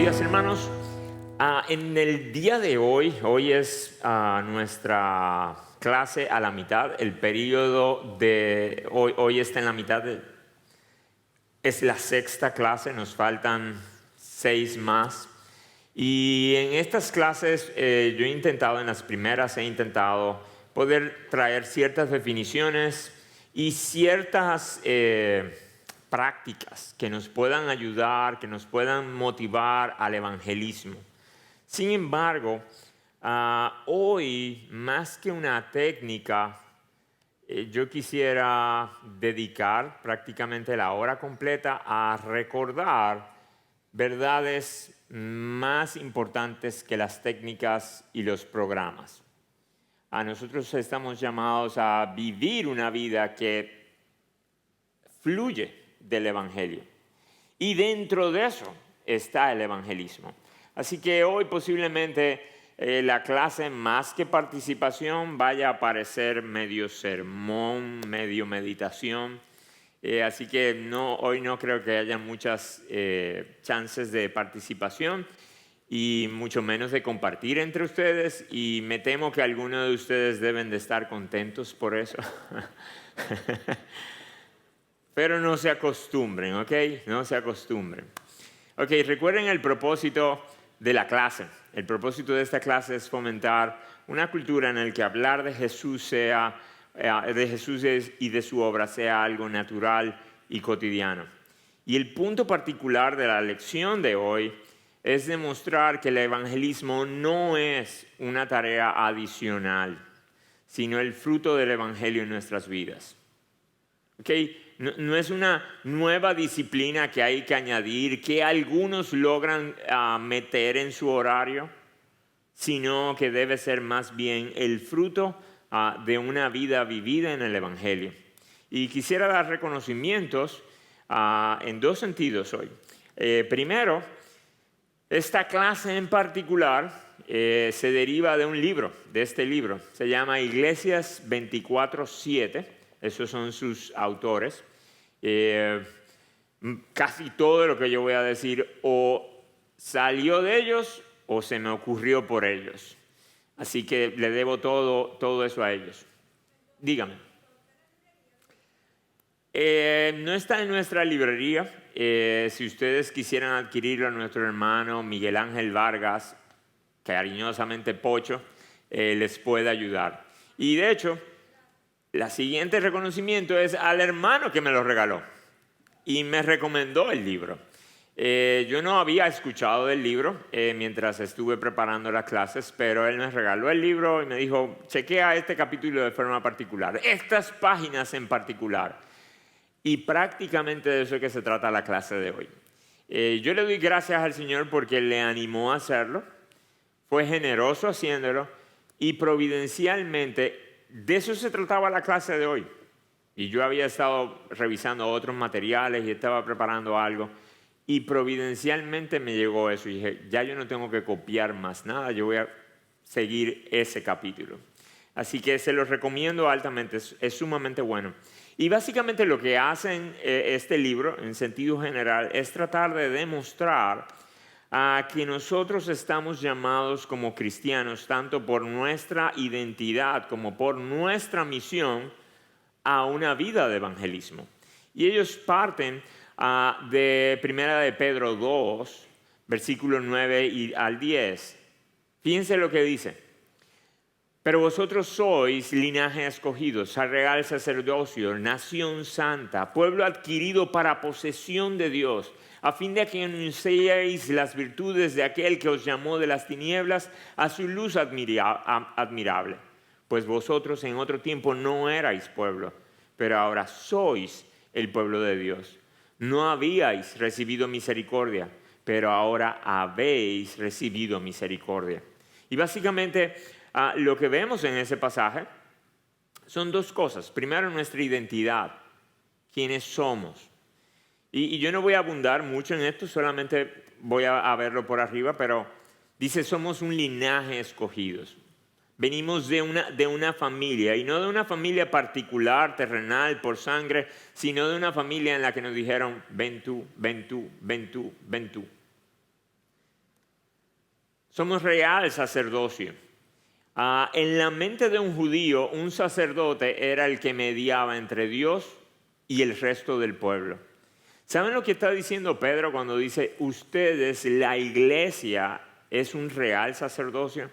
días, hermanos. En el día de hoy es nuestra clase a la mitad. El periodo de hoy está en la mitad. Es la sexta clase, nos faltan 6 más. Y en estas clases yo he intentado, en las primeras he intentado poder traer ciertas definiciones y ciertas prácticas que nos puedan ayudar, que nos puedan motivar al evangelismo. Sin embargo, hoy, más que una técnica, yo quisiera dedicar prácticamente la hora completa a recordar verdades más importantes que las técnicas y los programas. Nosotros estamos llamados a vivir una vida que fluye del Evangelio. Y dentro de eso está el evangelismo. Así que hoy posiblemente la clase, más que participación, vaya a parecer medio sermón, medio meditación. Así que hoy no creo que haya muchas chances de participación y mucho menos de compartir entre ustedes. Y me temo que algunos de ustedes deben de estar contentos por eso. Pero no se acostumbren, ¿ok? No se acostumbren. Ok, recuerden el propósito de la clase. El propósito de esta clase es fomentar una cultura en la que hablar de Jesús y de su obra sea algo natural y cotidiano. Y el punto particular de la lección de hoy es demostrar que el evangelismo no es una tarea adicional, sino el fruto del evangelio en nuestras vidas. ¿Okay? No es una nueva disciplina que hay que añadir, que algunos logran meter en su horario, sino que debe ser más bien el fruto de una vida vivida en el Evangelio. Y quisiera dar reconocimientos en 2 sentidos hoy. Primero, esta clase en particular se deriva de un libro, de este libro. Se llama Iglesias 24/7. Esos son sus autores. Casi todo lo que yo voy a decir o salió de ellos o se me ocurrió por ellos. Así que le debo todo eso a ellos. Dígame. No está en nuestra librería. Si ustedes quisieran adquirirlo a nuestro hermano Miguel Ángel Vargas, cariñosamente Pocho, les puede ayudar. Y de hecho, el siguiente reconocimiento es al hermano que me lo regaló y me recomendó el libro. Yo no había escuchado del libro mientras estuve preparando las clases, pero él me regaló el libro y me dijo, chequea este capítulo de forma particular, estas páginas en particular. Y prácticamente de eso es que se trata la clase de hoy. Yo le doy gracias al Señor porque le animó a hacerlo, fue generoso haciéndolo y providencialmente de eso se trataba la clase de hoy. Y yo había estado revisando otros materiales y estaba preparando algo. Y providencialmente me llegó eso. Y dije, ya yo no tengo que copiar más nada, yo voy a seguir ese capítulo. Así que se los recomiendo altamente, es sumamente bueno. Y básicamente lo que hacen este libro, en sentido general, es tratar de demostrar que nosotros estamos llamados como cristianos, tanto por nuestra identidad como por nuestra misión, a una vida de evangelismo. Y ellos parten de 1 de Pedro 2, versículos 9 al 10. Fíjense lo que dice. Pero vosotros sois linaje escogido, real sacerdocio, nación santa, pueblo adquirido para posesión de Dios, a fin de que anunciéis las virtudes de aquel que os llamó de las tinieblas a su luz admirable. Pues vosotros en otro tiempo no erais pueblo, pero ahora sois el pueblo de Dios. No habíais recibido misericordia, pero ahora habéis recibido misericordia. Y básicamente lo que vemos en ese pasaje son 2 cosas. Primero, nuestra identidad, quiénes somos. Y yo no voy a abundar mucho en esto, solamente voy a verlo por arriba, pero dice, somos un linaje escogidos. Venimos de una familia, y no de una familia particular, terrenal, por sangre, sino de una familia en la que nos dijeron, ven tú, ven tú, ven tú, ven tú. Somos real sacerdocio. En la mente de un judío, un sacerdote era el que mediaba entre Dios y el resto del pueblo. ¿Saben lo que está diciendo Pedro cuando dice, ustedes, la iglesia, es un real sacerdocio?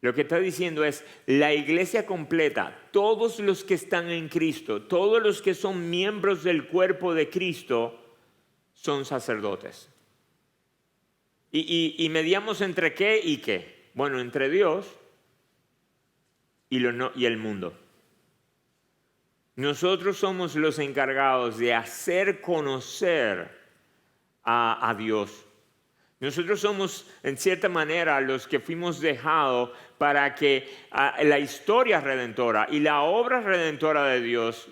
Lo que está diciendo es, la iglesia completa, todos los que están en Cristo, todos los que son miembros del cuerpo de Cristo, son sacerdotes. ¿Y mediamos entre qué y qué? Bueno, entre Dios y el mundo. Nosotros somos los encargados de hacer conocer a Dios. Nosotros somos, en cierta manera, los que fuimos dejados para que la historia redentora y la obra redentora de Dios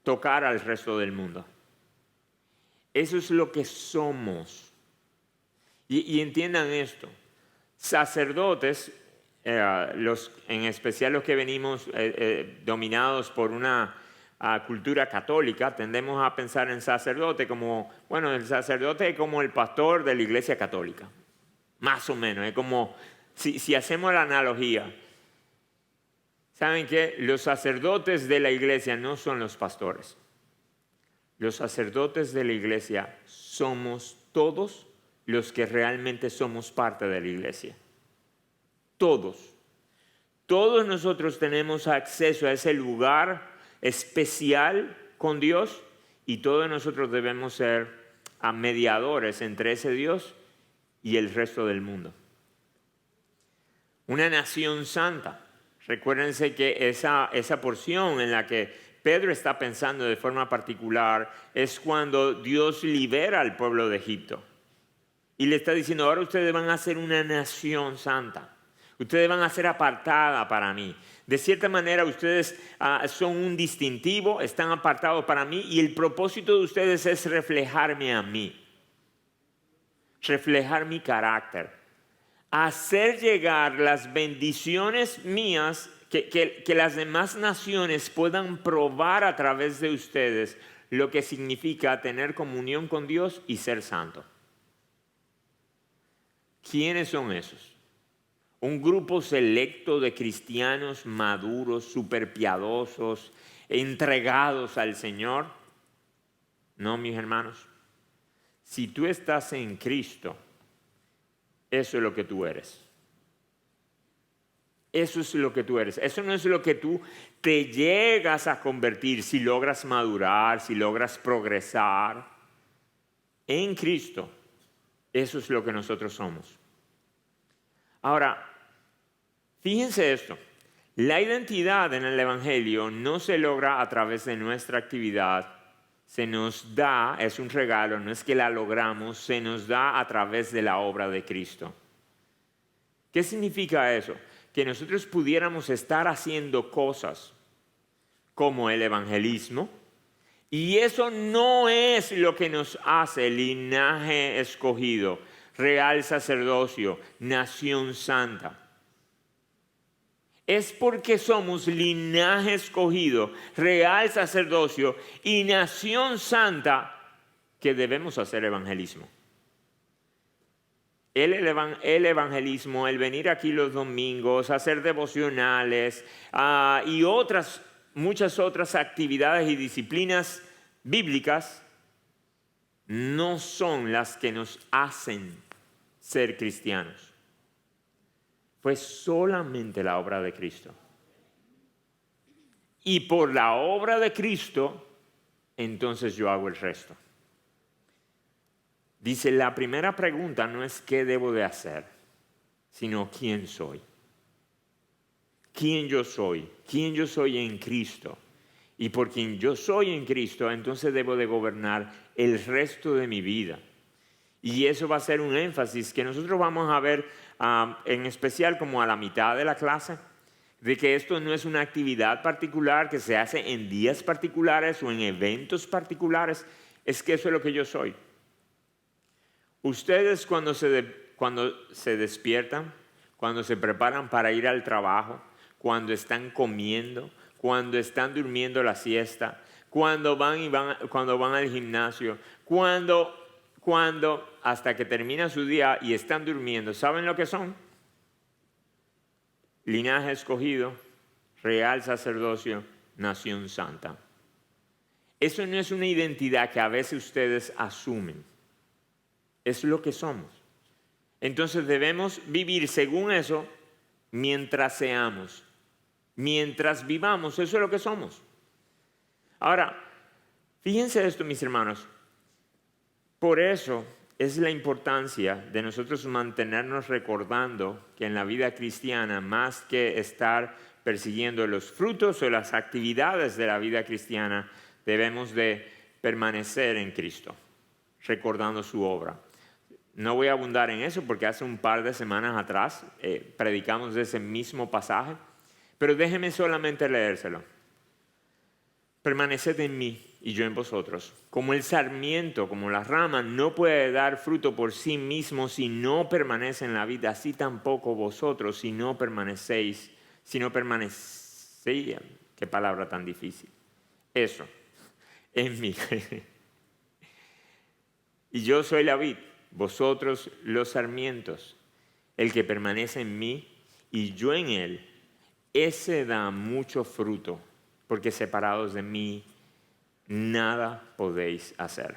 tocara al resto del mundo. Eso es lo que somos. Y entiendan esto, sacerdotes, en especial los que venimos dominados por una cultura católica, tendemos a pensar en sacerdote como, bueno, el sacerdote es como el pastor de la iglesia católica, más o menos, es como, si hacemos la analogía, ¿saben qué? Los sacerdotes de la iglesia no son los pastores. Los sacerdotes de la iglesia somos todos los que realmente somos parte de la iglesia. Todos. Todos nosotros tenemos acceso a ese lugar especial con Dios y todos nosotros debemos ser mediadores entre ese Dios y el resto del mundo. Una nación santa. Recuérdense que esa porción en la que Pedro está pensando de forma particular es cuando Dios libera al pueblo de Egipto. Y le está diciendo, ahora ustedes van a ser una nación santa. Ustedes van a ser apartada para mí. De cierta manera, ustedes son un distintivo, están apartados para mí y el propósito de ustedes es reflejarme a mí. Reflejar mi carácter. Hacer llegar las bendiciones mías que las demás naciones puedan probar a través de ustedes lo que significa tener comunión con Dios y ser santo. ¿Quiénes son esos? Un grupo selecto de cristianos maduros, superpiadosos, entregados al Señor. No, mis hermanos. Si tú estás en Cristo, eso es lo que tú eres. Eso es lo que tú eres. Eso no es lo que tú te llegas a convertir si logras madurar, si logras progresar. En Cristo, eso es lo que nosotros somos. Ahora, fíjense esto. La identidad en el Evangelio no se logra a través de nuestra actividad. Se nos da, es un regalo, no es que la logramos, se nos da a través de la obra de Cristo. ¿Qué significa eso? Que nosotros pudiéramos estar haciendo cosas como el evangelismo, y eso no es lo que nos hace linaje escogido, real sacerdocio, nación santa. Es porque somos linaje escogido, real sacerdocio y nación santa que debemos hacer evangelismo. El evangelismo, el venir aquí los domingos, hacer devocionales y muchas otras actividades y disciplinas bíblicas no son las que nos hacen ser cristianos. Fue solamente la obra de Cristo. Y por la obra de Cristo, entonces yo hago el resto. Dice, la primera pregunta no es qué debo de hacer, sino quién soy. ¿Quién yo soy? ¿Quién yo soy en Cristo? Y por quien yo soy en Cristo, entonces debo de gobernar el resto de mi vida. Y eso va a ser un énfasis que nosotros vamos a ver en especial como a la mitad de la clase, de que esto no es una actividad particular que se hace en días particulares o en eventos particulares, es que eso es lo que yo soy. Ustedes cuando se despiertan, cuando se preparan para ir al trabajo, cuando están comiendo, cuando están durmiendo la siesta, cuando van al gimnasio, cuando cuando hasta que termina su día y están durmiendo, ¿saben lo que son? Linaje escogido, real sacerdocio, nación santa. Eso no es una identidad que a veces ustedes asumen. Es lo que somos. Entonces debemos vivir según eso mientras seamos. Mientras vivamos, eso es lo que somos. Ahora, fíjense esto, mis hermanos. Por eso es la importancia de nosotros mantenernos recordando que en la vida cristiana, más que estar persiguiendo los frutos o las actividades de la vida cristiana, debemos de permanecer en Cristo, recordando su obra. No voy a abundar en eso porque hace un par de semanas atrás predicamos de ese mismo pasaje, pero déjenme solamente leérselo. Permaneced en mí y yo en vosotros. Como el sarmiento, como la rama, no puede dar fruto por sí mismo si no permanece en la vida, así tampoco vosotros si no permanecéis. Qué palabra tan difícil. Eso, en mí. Y yo soy la vid, vosotros los sarmientos. El que permanece en mí y yo en él, ese da mucho fruto, porque separados de mí, nada podéis hacer.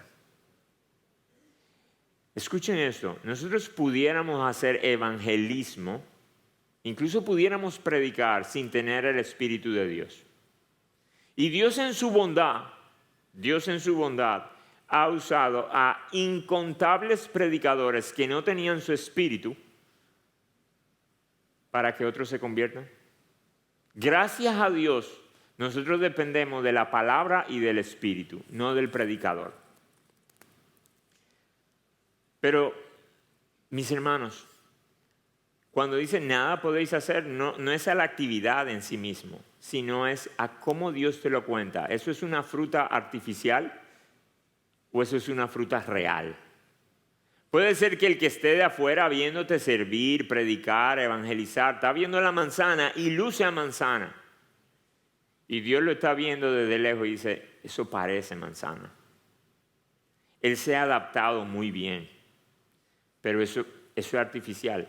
Escuchen esto, nosotros pudiéramos hacer evangelismo, incluso pudiéramos predicar sin tener el Espíritu de Dios. Y Dios en su bondad ha usado a incontables predicadores que no tenían su Espíritu para que otros se conviertan. Gracias a Dios, nosotros dependemos de la palabra y del Espíritu, no del predicador. Pero, mis hermanos, cuando dice nada podéis hacer, no es a la actividad en sí mismo, sino es a cómo Dios te lo cuenta. ¿Eso es una fruta artificial o eso es una fruta real? Puede ser que el que esté de afuera viéndote servir, predicar, evangelizar, está viendo la manzana y luce a manzana. Y Dios lo está viendo desde lejos y dice, eso parece manzana. Él se ha adaptado muy bien, pero eso es artificial.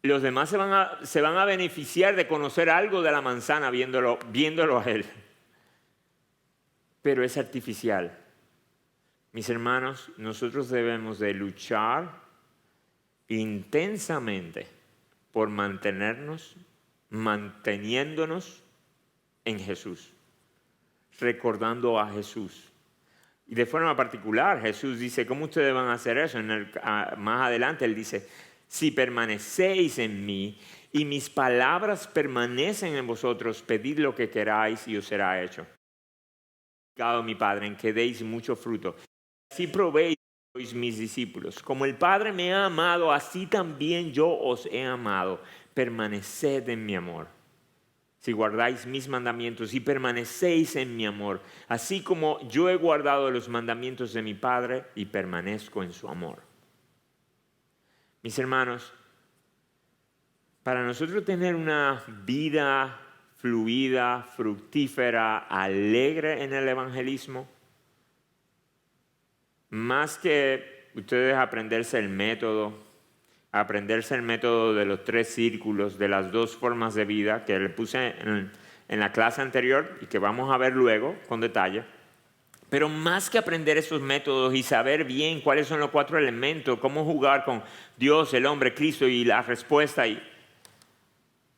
Los demás se van a beneficiar de conocer algo de la manzana viéndolo a Él. Pero es artificial. Mis hermanos, nosotros debemos de luchar intensamente por manteniéndonos en Jesús, recordando a Jesús. Y de forma particular, Jesús dice, ¿cómo ustedes van a hacer eso? Más adelante Él dice, si permanecéis en mí y mis palabras permanecen en vosotros, pedid lo que queráis y os será hecho. Mi Padre, en que deis mucho fruto. Así probéis, sois mis discípulos. Como el Padre me ha amado, así también yo os he amado. Permaneced en mi amor. Si guardáis mis mandamientos y permanecéis en mi amor, así como yo he guardado los mandamientos de mi Padre y permanezco en su amor. Mis hermanos, para nosotros tener una vida fluida, fructífera, alegre en el evangelismo, más que ustedes aprenderse el método de los 3 círculos, de las 2 formas de vida que le puse en la clase anterior y que vamos a ver luego con detalle. Pero más que aprender esos métodos y saber bien cuáles son los 4 elementos, cómo jugar con Dios, el hombre, Cristo y la respuesta,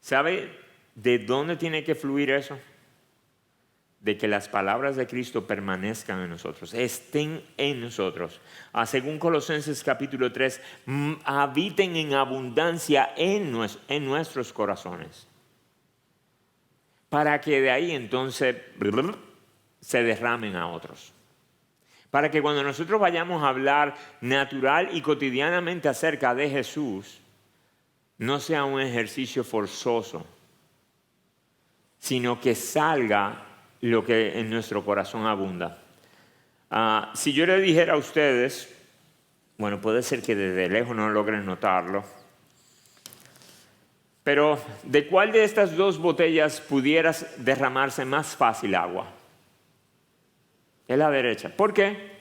¿sabe de dónde tiene que fluir eso? De que las palabras de Cristo permanezcan en nosotros, estén en nosotros. Según Colosenses capítulo 3, habiten en abundancia en nuestros corazones. Para que de ahí entonces se derramen a otros. Para que cuando nosotros vayamos a hablar natural y cotidianamente acerca de Jesús, no sea un ejercicio forzoso, sino que salga lo que en nuestro corazón abunda. Si yo le dijera a ustedes, bueno, puede ser que desde lejos no logren notarlo, pero ¿de cuál de estas 2 botellas pudieras derramarse más fácil agua? Es la derecha. ¿Por qué?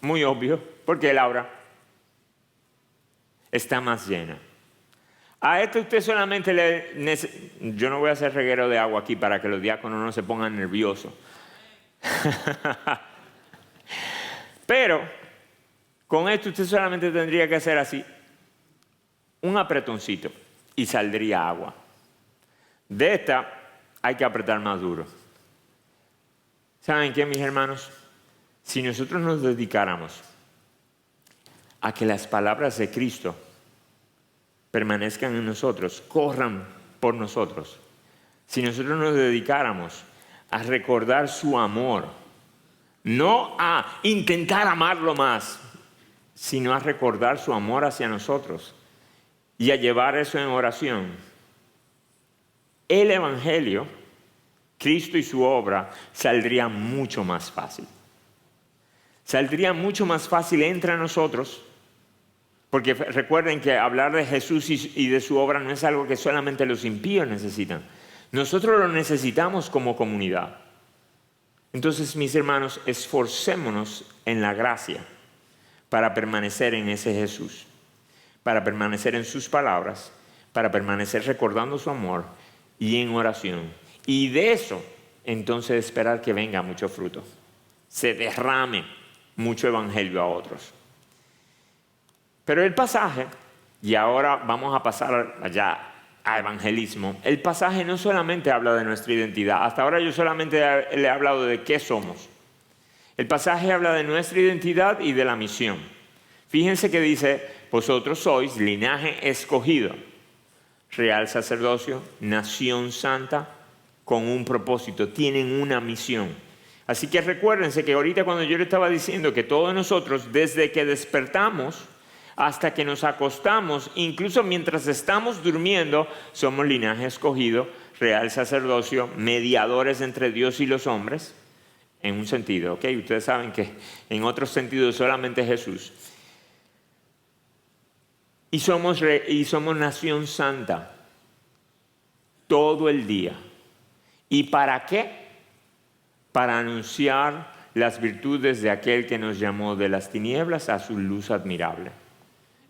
Muy obvio, ¿Por qué, Laura? Está más llena. A esto usted solamente yo no voy a hacer reguero de agua aquí para que los diáconos no se pongan nerviosos. Pero con esto usted solamente tendría que hacer así, un apretoncito y saldría agua. De esta hay que apretar más duro. ¿Saben qué, mis hermanos? Si nosotros nos dedicáramos a que las palabras de Cristo permanezcan en nosotros, corran por nosotros, si nosotros nos dedicáramos a recordar su amor, no a intentar amarlo más, sino a recordar su amor hacia nosotros y a llevar eso en oración, el Evangelio, Cristo y su obra, saldría mucho más fácil. Saldría mucho más fácil entre nosotros, porque recuerden que hablar de Jesús y de su obra no es algo que solamente los impíos necesitan. Nosotros lo necesitamos como comunidad. Entonces, mis hermanos, esforcémonos en la gracia para permanecer en ese Jesús, para permanecer en sus palabras, para permanecer recordando su amor y en oración. Y de eso, entonces, esperar que venga mucho fruto, se derrame mucho evangelio a otros. Pero el pasaje, y ahora vamos a pasar allá a evangelismo, el pasaje no solamente habla de nuestra identidad. Hasta ahora yo solamente le he hablado de qué somos. El pasaje habla de nuestra identidad y de la misión. Fíjense que dice, vosotros sois linaje escogido, real sacerdocio, nación santa, con un propósito, tienen una misión. Así que recuérdense que ahorita cuando yo le estaba diciendo que todos nosotros, desde que despertamos hasta que nos acostamos, incluso mientras estamos durmiendo, somos linaje escogido, real sacerdocio, mediadores entre Dios y los hombres, en un sentido, ¿ok? Ustedes saben que en otros sentidos solamente Jesús. Y somos nación santa todo el día. ¿Y para qué? Para anunciar las virtudes de aquel que nos llamó de las tinieblas a su luz admirable.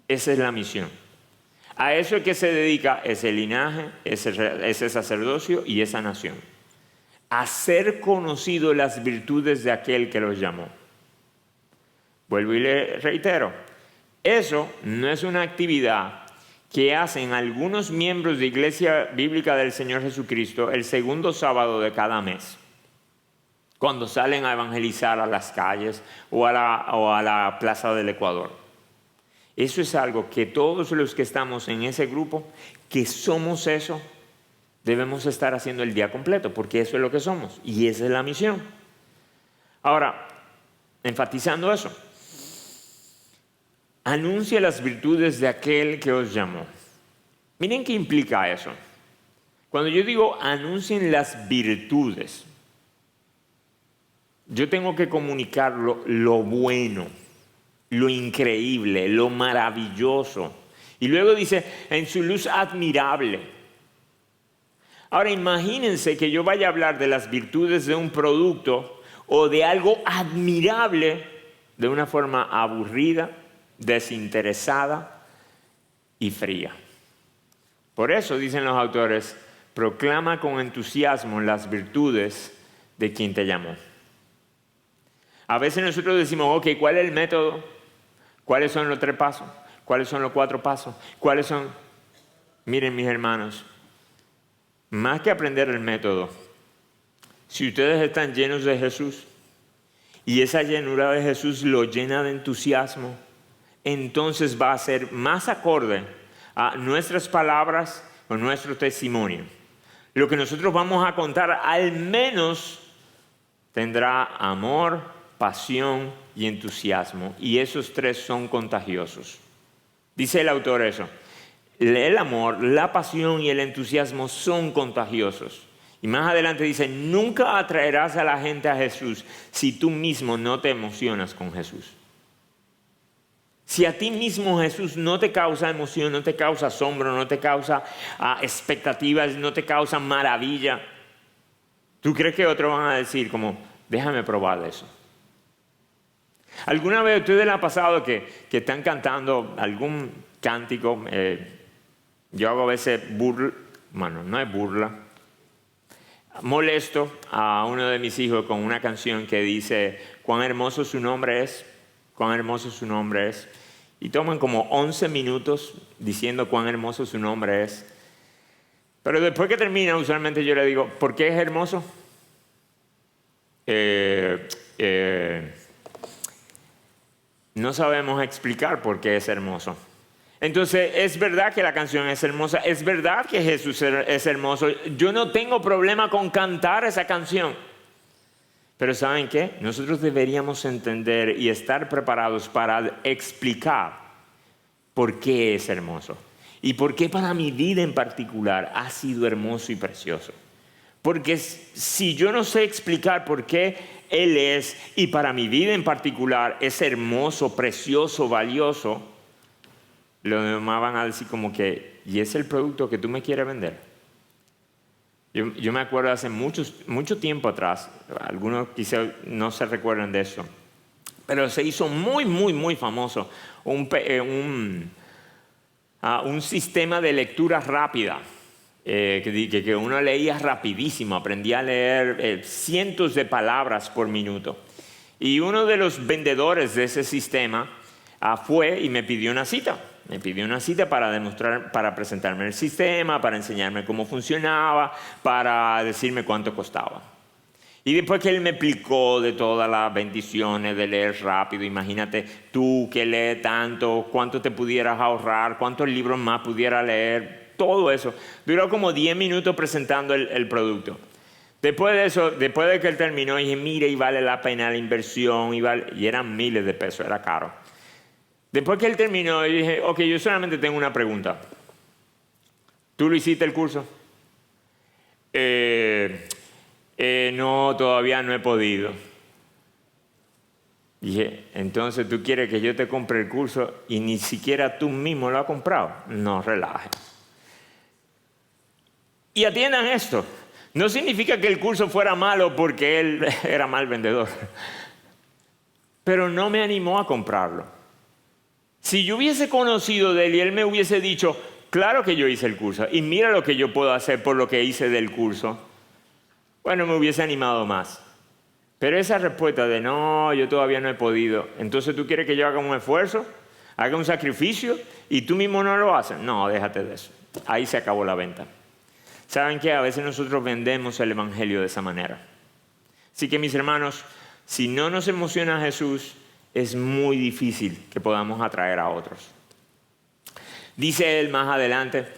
Esa es la misión. A eso es que se dedica ese linaje, ese sacerdocio y esa nación. Hacer conocido las virtudes de aquel que los llamó. Vuelvo y le reitero, eso no es una actividad que hacen algunos miembros de Iglesia Bíblica del Señor Jesucristo el segundo sábado de cada mes, cuando salen a evangelizar a las calles o a la Plaza del Ecuador. Eso es algo que todos los que estamos en ese grupo, que somos eso, debemos estar haciendo el día completo, porque eso es lo que somos y esa es la misión. Ahora, enfatizando eso, anuncia las virtudes de aquel que os llamó. Miren qué implica eso. Cuando yo digo anuncien las virtudes, yo tengo que comunicar lo bueno, lo increíble, lo maravilloso. Y luego dice, en su luz admirable. Ahora imagínense que yo vaya a hablar de las virtudes de un producto o de algo admirable de una forma aburrida, desinteresada y fría. Por eso dicen los autores, proclama con entusiasmo las virtudes de quien te llamó. A veces nosotros decimos, ok, ¿cuál es el método? ¿Cuáles son los 3 pasos? ¿Cuáles son los 4 pasos? ¿Cuáles son? Miren, mis hermanos, más que aprender el método, si ustedes están llenos de Jesús y esa llenura de Jesús lo llena de entusiasmo, entonces va a ser más acorde a nuestras palabras o nuestro testimonio. Lo que nosotros vamos a contar al menos tendrá amor, pasión y entusiasmo. Y esos 3 son contagiosos. Dice el autor eso. El amor, la pasión y el entusiasmo son contagiosos. Y más adelante dice, nunca atraerás a la gente a Jesús si tú mismo no te emocionas con Jesús. Si a ti mismo Jesús no te causa emoción, no te causa asombro, no te causa expectativas, no te causa maravilla, ¿tú crees que otros van a decir como, déjame probar eso? ¿Alguna vez a ustedes les ha pasado que están cantando algún cántico? Yo hago a veces no es burla. Molesto a uno de mis hijos con una canción que dice, cuán hermoso su nombre es, cuán hermoso su nombre es. Y toman como 11 minutos diciendo cuán hermoso su nombre es. Pero después que termina, usualmente yo le digo, ¿por qué es hermoso? No sabemos explicar por qué es hermoso. Entonces, es verdad que la canción es hermosa, es verdad que Jesús es hermoso. Yo no tengo problema con cantar esa canción. Pero ¿saben qué? Nosotros deberíamos entender y estar preparados para explicar por qué es hermoso. Y por qué para mi vida en particular ha sido hermoso y precioso. Porque si yo no sé explicar por qué Él es, y para mi vida en particular es hermoso, precioso, valioso, lo demás van a decir como que, ¿y es el producto que tú me quieres vender? Yo me acuerdo hace mucho tiempo atrás, algunos quizás no se recuerdan de eso, pero se hizo muy, muy, muy famoso un sistema de lectura rápida, que uno leía rapidísimo, aprendía a leer cientos de palabras por minuto. Y uno de los vendedores de ese sistema fue y me pidió una cita. Me pidió una cita para presentarme el sistema, para enseñarme cómo funcionaba, para decirme cuánto costaba. Y después que él me explicó de todas las bendiciones de leer rápido, imagínate tú que lees tanto, cuánto te pudieras ahorrar, cuántos libros más pudieras leer, todo eso. Duró como 10 minutos presentando el producto. Después de eso, después de que él terminó, dije, mire, y vale la pena la inversión, y eran miles de pesos, era caro. Después que él terminó, yo dije, ok, yo solamente tengo una pregunta. ¿Tú lo hiciste el curso? No, todavía no he podido. Dije, entonces tú quieres que yo te compre el curso y ni siquiera tú mismo lo has comprado. No, relaje. Y atiendan esto. No significa que el curso fuera malo porque él era mal vendedor. Pero no me animó a comprarlo. Si yo hubiese conocido de él y él me hubiese dicho, claro que yo hice el curso y mira lo que yo puedo hacer por lo que hice del curso, bueno, me hubiese animado más. Pero esa respuesta de no, yo todavía no he podido, entonces tú quieres que yo haga un esfuerzo, haga un sacrificio y tú mismo no lo haces. No, déjate de eso. Ahí se acabó la venta. ¿Saben qué? A veces nosotros vendemos el evangelio de esa manera. Así que mis hermanos, si no nos emociona Jesús, es muy difícil que podamos atraer a otros. Dice él más adelante,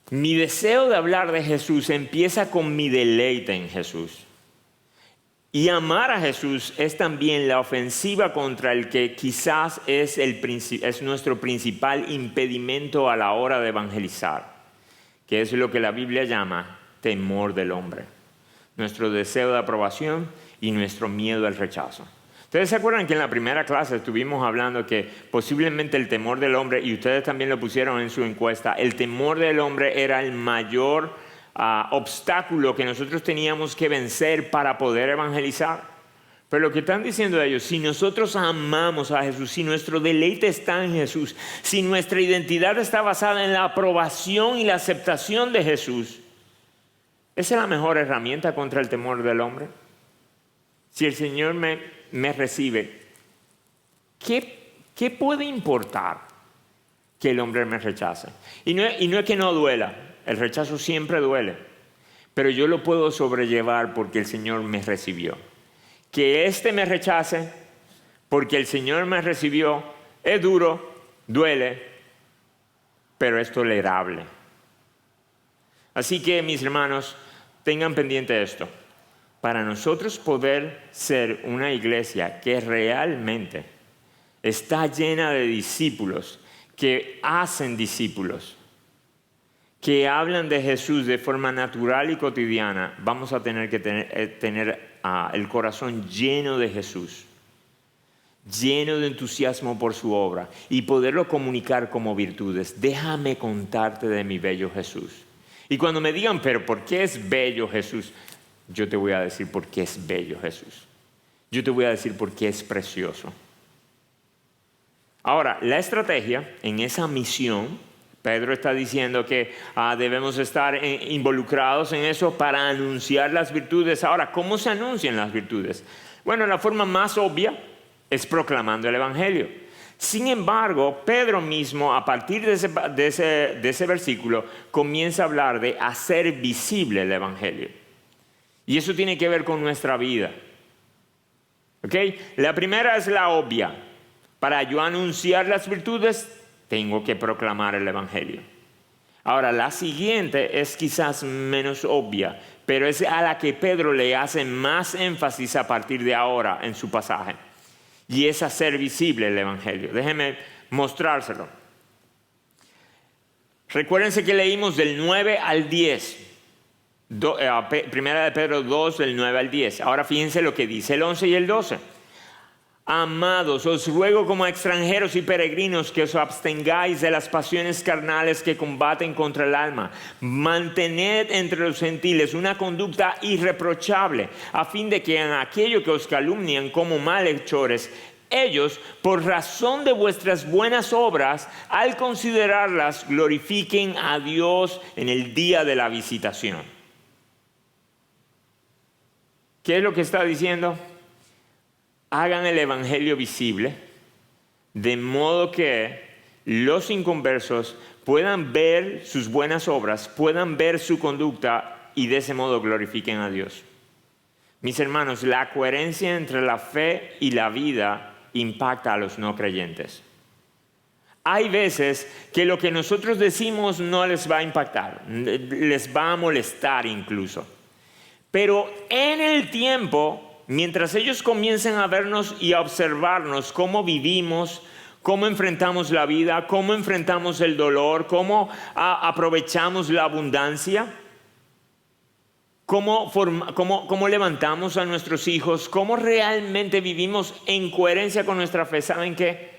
mi deseo de hablar de Jesús empieza con mi deleite en Jesús. Y amar a Jesús es también la ofensiva contra el que quizás es nuestro principal impedimento a la hora de evangelizar, que es lo que la Biblia llama temor del hombre. Nuestro deseo de aprobación y nuestro miedo al rechazo. ¿Ustedes se acuerdan que en la primera clase estuvimos hablando que posiblemente el temor del hombre, y ustedes también lo pusieron en su encuesta, el temor del hombre era el mayor obstáculo que nosotros teníamos que vencer para poder evangelizar? Pero lo que están diciendo ellos, si nosotros amamos a Jesús, si nuestro deleite está en Jesús, si nuestra identidad está basada en la aprobación y la aceptación de Jesús, ¿esa es la mejor herramienta contra el temor del hombre? Si el Señor me recibe, ¿qué puede importar que el hombre me rechace? Y no es que no duela, el rechazo siempre duele, pero yo lo puedo sobrellevar porque el Señor me recibió. Que éste me rechace porque el Señor me recibió es duro, duele, pero es tolerable. Así que, mis hermanos, tengan pendiente esto. Para nosotros poder ser una iglesia que realmente está llena de discípulos, que hacen discípulos, que hablan de Jesús de forma natural y cotidiana, vamos a tener que tener el corazón lleno de Jesús, lleno de entusiasmo por su obra y poderlo comunicar como virtudes. Déjame contarte de mi bello Jesús. Y cuando me digan, pero ¿por qué es bello Jesús? Yo te voy a decir por qué es bello Jesús. Yo te voy a decir por qué es precioso. Ahora, la estrategia en esa misión, Pedro está diciendo que debemos estar involucrados en eso para anunciar las virtudes. Ahora, ¿cómo se anuncian las virtudes? Bueno, la forma más obvia es proclamando el Evangelio. Sin embargo, Pedro mismo, a partir de ese versículo, comienza a hablar de hacer visible el Evangelio. Y eso tiene que ver con nuestra vida. ¿Okay? La primera es la obvia. Para yo anunciar las virtudes, tengo que proclamar el Evangelio. Ahora, la siguiente es quizás menos obvia, pero es a la que Pedro le hace más énfasis a partir de ahora en su pasaje. Y es hacer visible el Evangelio. Déjenme mostrárselo. Recuérdense que leímos del 9 al 10. Primera de Pedro 2, del 9 al 10. Ahora fíjense lo que dice el 11 y el 12. Amados, os ruego como extranjeros y peregrinos que os abstengáis de las pasiones carnales que combaten contra el alma. Mantened entre los gentiles una conducta irreprochable, a fin de que en aquello que os calumnian como malhechores, ellos, por razón de vuestras buenas obras, al considerarlas, glorifiquen a Dios en el día de la visitación. ¿Qué es lo que está diciendo? Hagan el Evangelio visible, de modo que los inconversos puedan ver sus buenas obras, puedan ver su conducta y de ese modo glorifiquen a Dios. Mis hermanos, la coherencia entre la fe y la vida impacta a los no creyentes. Hay veces que lo que nosotros decimos no les va a impactar, les va a molestar incluso. Pero en el tiempo, mientras ellos comiencen a vernos y a observarnos cómo vivimos, cómo enfrentamos la vida, cómo enfrentamos el dolor, cómo aprovechamos la abundancia, cómo levantamos a nuestros hijos, cómo realmente vivimos en coherencia con nuestra fe, ¿saben qué?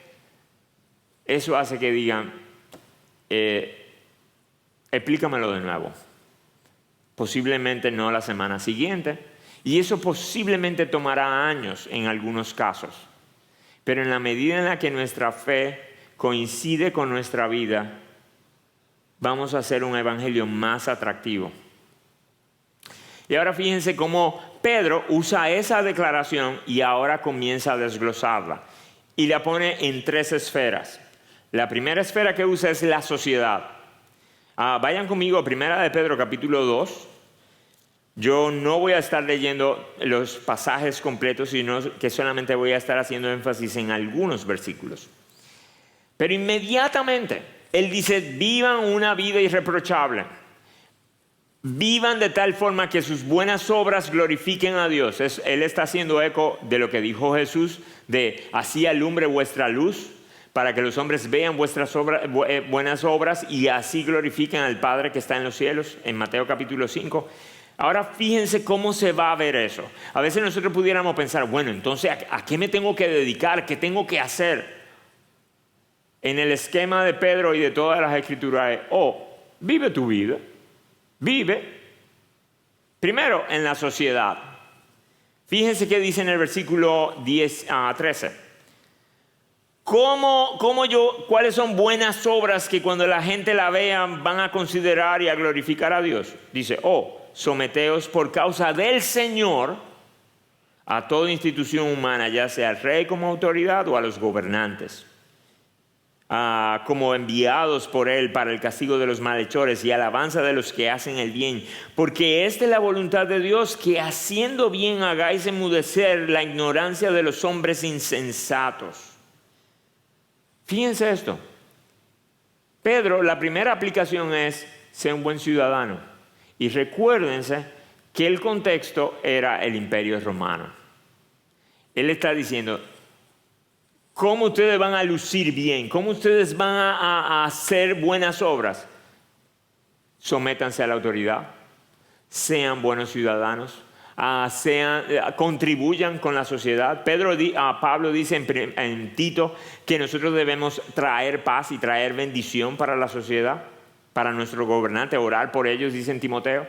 Eso hace que digan, explícamelo de nuevo. Posiblemente no la semana siguiente. Y eso posiblemente tomará años en algunos casos. Pero en la medida en la que nuestra fe coincide con nuestra vida, vamos a hacer un evangelio más atractivo. Y ahora fíjense cómo Pedro usa esa declaración y ahora comienza a desglosarla. Y la pone en 3 esferas. La primera esfera que usa es la sociedad. Vayan conmigo a Primera de Pedro capítulo 2. Yo no voy a estar leyendo los pasajes completos, sino que solamente voy a estar haciendo énfasis en algunos versículos. Pero inmediatamente él dice, vivan una vida irreprochable. Vivan de tal forma que sus buenas obras glorifiquen a Dios. Él está haciendo eco de lo que dijo Jesús, de así alumbre vuestra luz, para que los hombres vean vuestras buenas obras y así glorifiquen al Padre que está en los cielos, en Mateo capítulo 5. Ahora fíjense cómo se va a ver eso. A veces nosotros pudiéramos pensar, bueno, entonces ¿a qué me tengo que dedicar? ¿Qué tengo que hacer? En el esquema de Pedro y de todas las escrituras es, vive tu vida. Vive. Primero, en la sociedad. Fíjense qué dice en el versículo 13. ¿Cuáles son buenas obras que cuando la gente la vea van a considerar y a glorificar a Dios? Dice, someteos por causa del Señor a toda institución humana, ya sea al rey como autoridad o a los gobernantes, como enviados por él para el castigo de los malhechores y alabanza de los que hacen el bien. Porque esta es la voluntad de Dios, que haciendo bien hagáis enmudecer la ignorancia de los hombres insensatos. Fíjense esto. Pedro, la primera aplicación es ser un buen ciudadano. Y recuérdense que el contexto era el Imperio Romano. Él está diciendo, ¿cómo ustedes van a lucir bien? ¿Cómo ustedes van a hacer buenas obras? Sométanse a la autoridad, sean buenos ciudadanos, contribuyan con la sociedad. Pablo dice en Tito que nosotros debemos traer paz y traer bendición para la sociedad, para nuestro gobernante, orar por ellos, dice en Timoteo.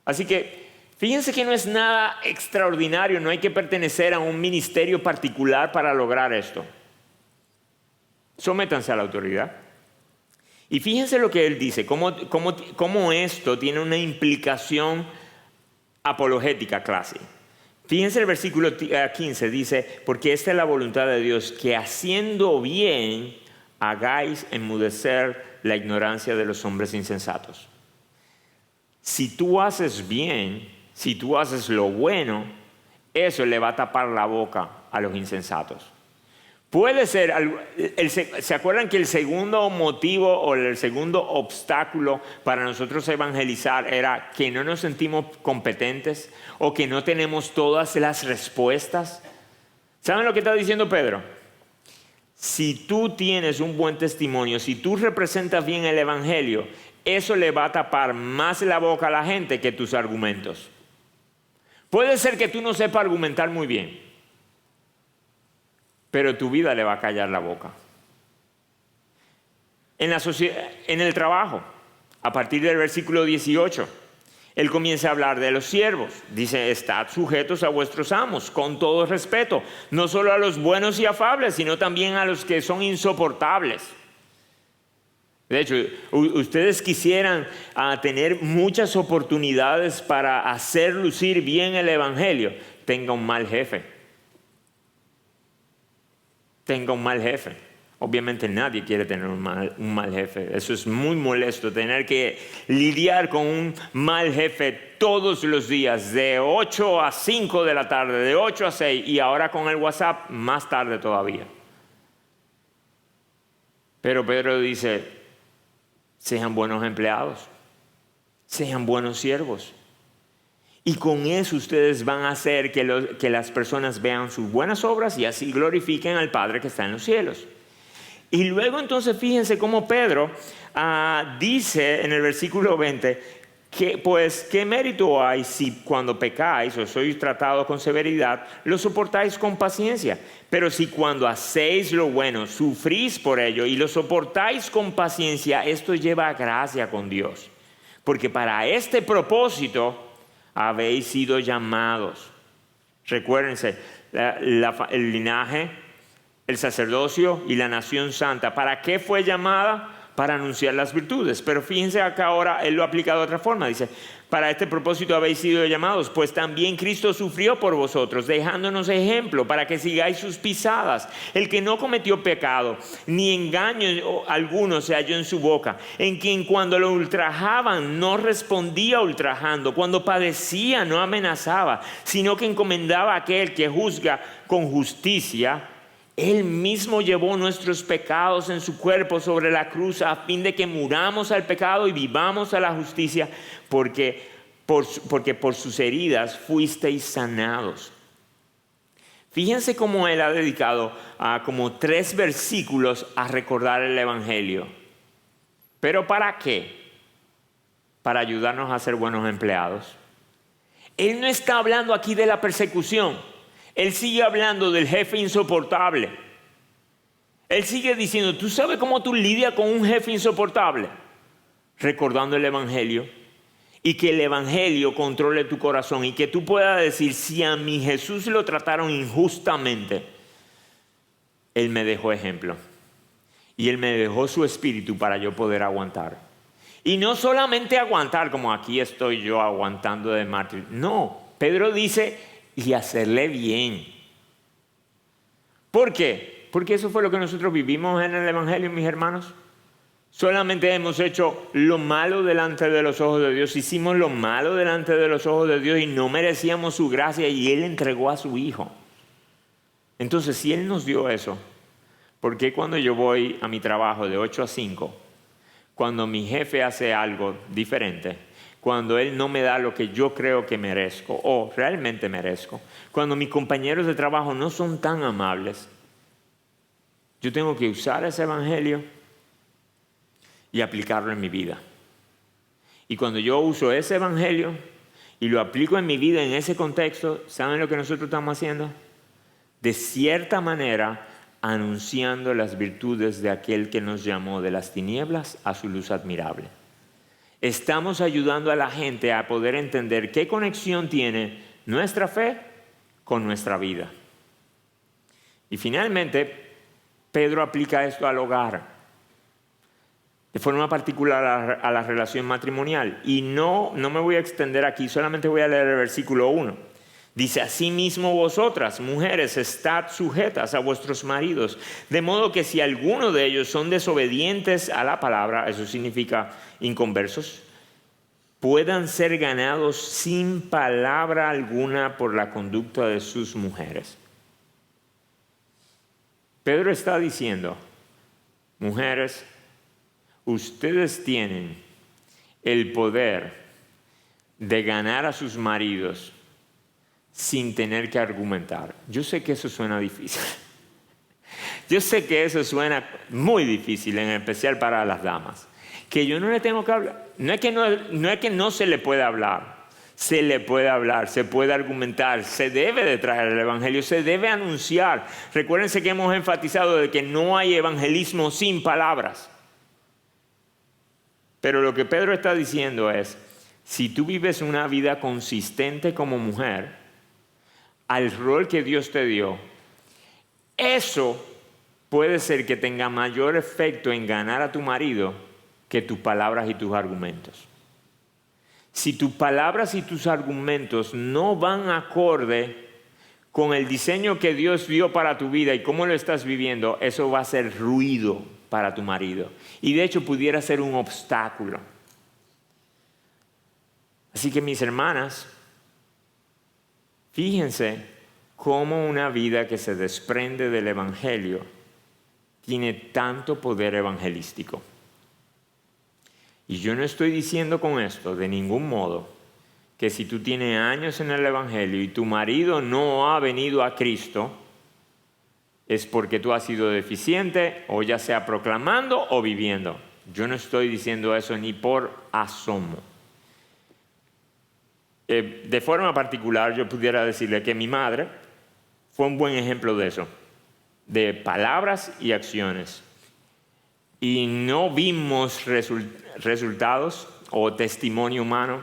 Así que Fíjense que no es nada extraordinario, no hay que pertenecer a un ministerio particular para lograr esto. Sométanse a la autoridad. Y fíjense lo que él dice, cómo esto tiene una implicación apologética clase. Fíjense el versículo 15, dice, porque esta es la voluntad de Dios, que haciendo bien hagáis enmudecer la ignorancia de los hombres insensatos. Si tú haces bien, si tú haces lo bueno, eso le va a tapar la boca a los insensatos. Puede ser, ¿se acuerdan que el segundo motivo o el segundo obstáculo para nosotros evangelizar era que no nos sentimos competentes o que no tenemos todas las respuestas? ¿Saben lo que está diciendo Pedro? Si tú tienes un buen testimonio, si tú representas bien el evangelio, eso le va a tapar más la boca a la gente que tus argumentos. Puede ser que tú no sepas argumentar muy bien, pero tu vida le va a callar la boca. En el trabajo, a partir del versículo 18, él comienza a hablar de los siervos. Dice, estad sujetos a vuestros amos, con todo respeto, no solo a los buenos y afables, sino también a los que son insoportables. De hecho, ustedes quisieran tener muchas oportunidades para hacer lucir bien el evangelio. Tenga un mal jefe. Tenga un mal jefe. Obviamente nadie quiere tener un mal jefe. Eso es muy molesto, tener que lidiar con un mal jefe todos los días, de 8 a 5 de la tarde, de 8 a 6, y ahora con el WhatsApp más tarde todavía. Pero Pedro dice, sean buenos empleados, sean buenos siervos. Y con eso ustedes van a hacer que las personas vean sus buenas obras y así glorifiquen al Padre que está en los cielos. Y luego entonces fíjense cómo Pedro dice en el versículo 20, que pues qué mérito hay si cuando pecáis o sois tratados con severidad, lo soportáis con paciencia. Pero si cuando hacéis lo bueno, sufrís por ello y lo soportáis con paciencia, esto lleva gracia con Dios. Porque para este propósito habéis sido llamados. Recuérdense, el linaje, el sacerdocio y la nación santa. ¿Para qué fue llamada? Para anunciar las virtudes. Pero fíjense acá ahora, él lo aplica de otra forma. Dice, para este propósito habéis sido llamados, pues también Cristo sufrió por vosotros, dejándonos ejemplo para que sigáis sus pisadas. El que no cometió pecado, ni engaño alguno se halló en su boca, en quien cuando lo ultrajaban no respondía ultrajando, cuando padecía no amenazaba, sino que encomendaba a aquel que juzga con justicia. Él mismo llevó nuestros pecados en su cuerpo sobre la cruz a fin de que muramos al pecado y vivamos a la justicia, porque por sus heridas fuisteis sanados. Fíjense cómo él ha dedicado como 3 versículos a recordar el evangelio. ¿Pero para qué? Para ayudarnos a ser buenos empleados. Él no está hablando aquí de la persecución. Él sigue hablando del jefe insoportable. Él sigue diciendo, ¿tú sabes cómo tú lidias con un jefe insoportable? Recordando el evangelio y que el evangelio controle tu corazón y que tú puedas decir, si a mi Jesús lo trataron injustamente, Él me dejó ejemplo y Él me dejó su espíritu para yo poder aguantar. Y no solamente aguantar como aquí estoy yo aguantando de mártir. No, Pedro dice, y hacerle bien. ¿Por qué? Porque eso fue lo que nosotros vivimos en el evangelio, mis hermanos. Solamente hemos hecho lo malo delante de los ojos de Dios. Hicimos lo malo delante de los ojos de Dios y no merecíamos su gracia y Él entregó a su Hijo. Entonces, si Él nos dio eso, ¿por qué cuando yo voy a mi trabajo de 8 a 5, cuando mi jefe hace algo diferente, cuando Él no me da lo que yo creo que merezco o realmente merezco, cuando mis compañeros de trabajo no son tan amables, yo tengo que usar ese evangelio y aplicarlo en mi vida? Y cuando yo uso ese evangelio y lo aplico en mi vida en ese contexto, ¿saben lo que nosotros estamos haciendo? De cierta manera, anunciando las virtudes de aquel que nos llamó de las tinieblas a su luz admirable. Estamos ayudando a la gente a poder entender qué conexión tiene nuestra fe con nuestra vida. Y finalmente, Pedro aplica esto al hogar, de forma particular a la relación matrimonial. Y no me voy a extender aquí, solamente voy a leer el versículo 1. Dice, asimismo vosotras, mujeres, estad sujetas a vuestros maridos, de modo que si alguno de ellos son desobedientes a la palabra, eso significa inconversos, puedan ser ganados sin palabra alguna por la conducta de sus mujeres. Pedro está diciendo, mujeres, ustedes tienen el poder de ganar a sus maridos sin tener que argumentar. Yo sé que eso suena difícil. Yo sé que eso suena muy difícil, en especial para las damas. Que yo no le tengo que hablar. No es que no se le pueda hablar. Se le puede hablar, se puede argumentar, se debe de traer el evangelio, se debe anunciar. Recuérdense que hemos enfatizado de que no hay evangelismo sin palabras. Pero lo que Pedro está diciendo es, si tú vives una vida consistente como mujer, al rol que Dios te dio, eso puede ser que tenga mayor efecto en ganar a tu marido que tus palabras y tus argumentos. Si tus palabras y tus argumentos no van acorde con el diseño que Dios vio para tu vida y cómo lo estás viviendo, eso va a ser ruido para tu marido. Y de hecho pudiera ser un obstáculo. Así que mis hermanas, fíjense cómo una vida que se desprende del evangelio tiene tanto poder evangelístico. Y yo no estoy diciendo con esto de ningún modo que si tú tienes años en el evangelio y tu marido no ha venido a Cristo, es porque tú has sido deficiente, o ya sea proclamando o viviendo. Yo no estoy diciendo eso ni por asomo. De forma particular, yo pudiera decirle que mi madre fue un buen ejemplo de eso, de palabras y acciones. Y no vimos resultados o testimonio humano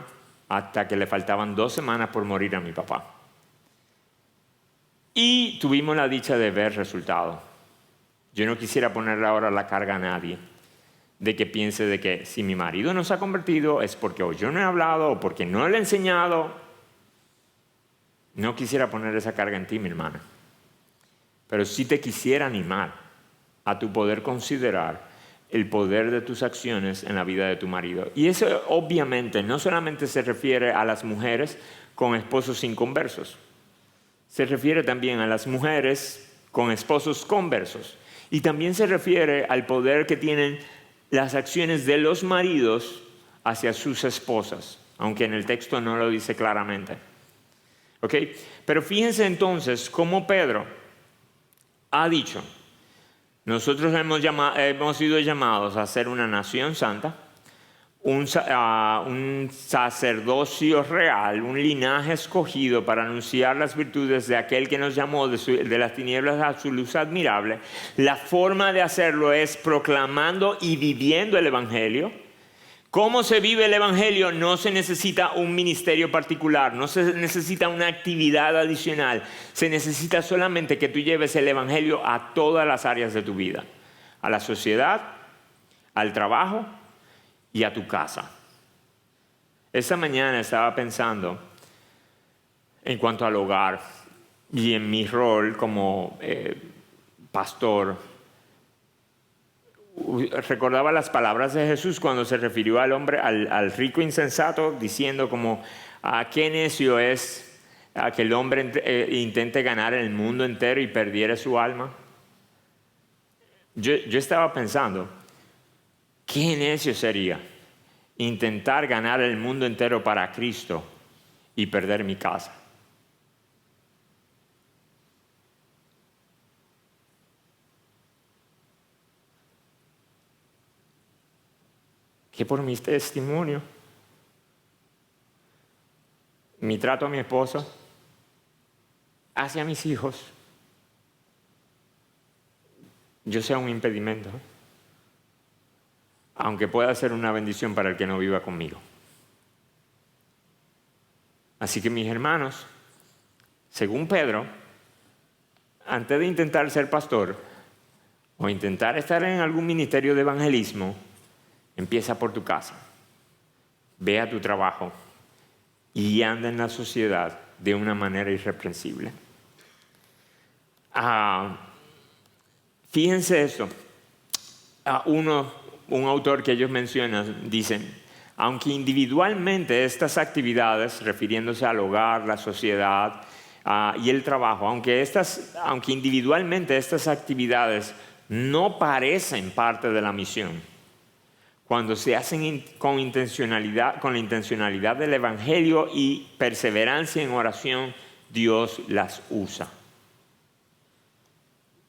hasta que le faltaban 2 semanas por morir a mi papá. Y tuvimos la dicha de ver resultados. Yo no quisiera ponerle ahora la carga a nadie de que piense de que si mi marido no se ha convertido es porque o yo no he hablado o porque no le he enseñado. No quisiera poner esa carga en ti, mi hermana. Pero sí te quisiera animar a tu poder considerar el poder de tus acciones en la vida de tu marido. Y eso obviamente no solamente se refiere a las mujeres con esposos inconversos. Se refiere también a las mujeres con esposos conversos. Y también se refiere al poder que tienen las acciones de los maridos hacia sus esposas, aunque en el texto no lo dice claramente. ¿Ok? Pero fíjense entonces cómo Pedro ha dicho, nosotros hemos sido llamados a ser una nación santa, un sacerdocio real, un linaje escogido para anunciar las virtudes de aquel que nos llamó de las tinieblas a su luz admirable. La forma de hacerlo es proclamando y viviendo el evangelio. ¿Cómo se vive el evangelio? No se necesita un ministerio particular, no se necesita una actividad adicional. Se necesita solamente que tú lleves el evangelio a todas las áreas de tu vida. A la sociedad, al trabajo y a tu casa. Esta mañana estaba pensando en cuanto al hogar y en mi rol como pastor. Recordaba las palabras de Jesús cuando se refirió al hombre, al rico insensato, diciendo como, qué necio es que el hombre intente ganar el mundo entero y perdiere su alma. Yo estaba pensando, qué necio sería intentar ganar el mundo entero para Cristo y perder mi casa. Que por mi testimonio, mi trato a mi esposa, hacia mis hijos, yo sea un impedimento. aunque pueda ser una bendición para el que no viva conmigo. Así que mis hermanos, según Pedro, antes de intentar ser pastor o intentar estar en algún ministerio de evangelismo, empieza por tu casa, ve a tu trabajo y anda en la sociedad de una manera irreprensible. Fíjense esto. Un autor que ellos mencionan, dicen, aunque individualmente estas actividades, refiriéndose al hogar, la sociedad y el trabajo, aunque individualmente estas actividades no parecen parte de la misión, cuando se hacen con la intencionalidad del Evangelio y perseverancia en oración, Dios las usa.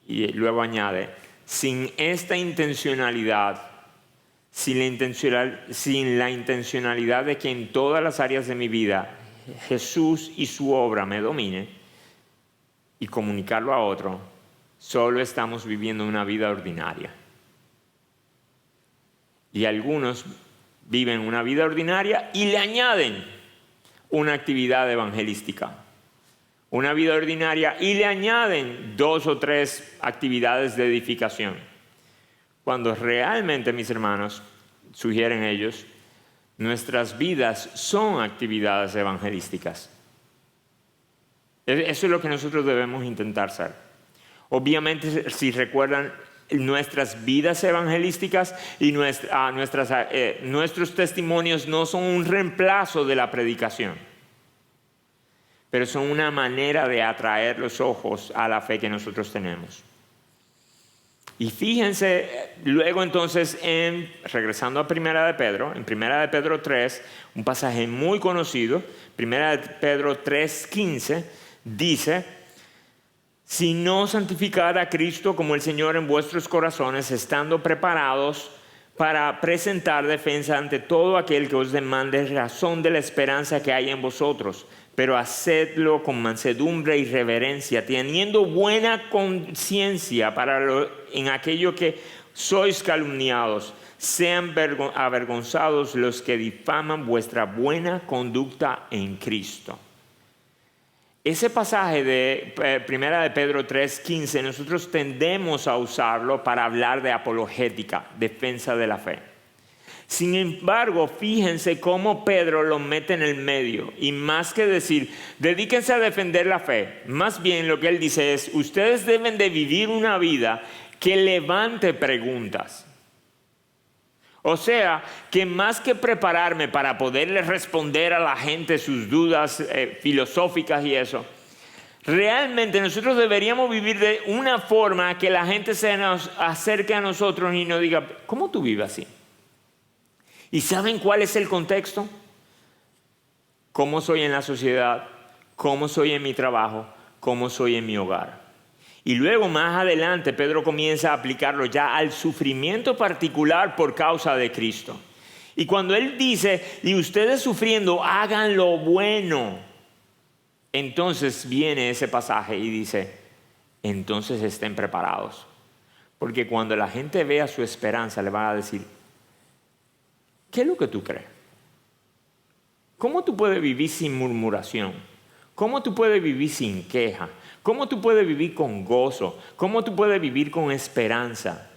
Y luego añade, sin esta intencionalidad, sin la intencionalidad de que en todas las áreas de mi vida Jesús y su obra me domine y comunicarlo a otro, solo estamos viviendo una vida ordinaria. Y algunos viven una vida ordinaria y le añaden una actividad evangelística. Una vida ordinaria y le añaden 2 o 3 actividades de edificación. Cuando realmente, mis hermanos, sugieren ellos, nuestras vidas son actividades evangelísticas. Eso es lo que nosotros debemos intentar ser. Obviamente, si recuerdan, nuestras vidas evangelísticas y nuestros testimonios no son un reemplazo de la predicación, pero son una manera de atraer los ojos a la fe que nosotros tenemos. Y fíjense, luego entonces, regresando a Primera de Pedro, en Primera de Pedro 3, un pasaje muy conocido, Primera de Pedro 3:15, dice, si no santificad a Cristo como el Señor en vuestros corazones, estando preparados para presentar defensa ante todo aquel que os demande razón de la esperanza que hay en vosotros, pero hacedlo con mansedumbre y reverencia, teniendo buena conciencia en aquello que sois calumniados. Sean avergonzados los que difaman vuestra buena conducta en Cristo. Ese pasaje de 1 de Pedro 3:15, nosotros tendemos a usarlo para hablar de apologética, defensa de la fe. Sin embargo, fíjense cómo Pedro lo mete en el medio. Y más que decir, dedíquense a defender la fe, más bien lo que él dice es, ustedes deben de vivir una vida que levante preguntas. O sea, que más que prepararme para poderle responder a la gente sus dudas filosóficas y eso, realmente nosotros deberíamos vivir de una forma que la gente se nos acerque a nosotros y nos diga, ¿cómo tú vives así? ¿Y saben cuál es el contexto? ¿Cómo soy en la sociedad? ¿Cómo soy en mi trabajo? ¿Cómo soy en mi hogar? Y luego más adelante Pedro comienza a aplicarlo ya al sufrimiento particular por causa de Cristo. Y cuando él dice, y ustedes sufriendo, hagan lo bueno, entonces viene ese pasaje y dice, entonces estén preparados. Porque cuando la gente vea su esperanza, le van a decir, ¿qué es lo que tú crees? ¿Cómo tú puedes vivir sin murmuración? ¿Cómo tú puedes vivir sin queja? ¿Cómo tú puedes vivir con gozo? ¿Cómo tú puedes vivir con esperanza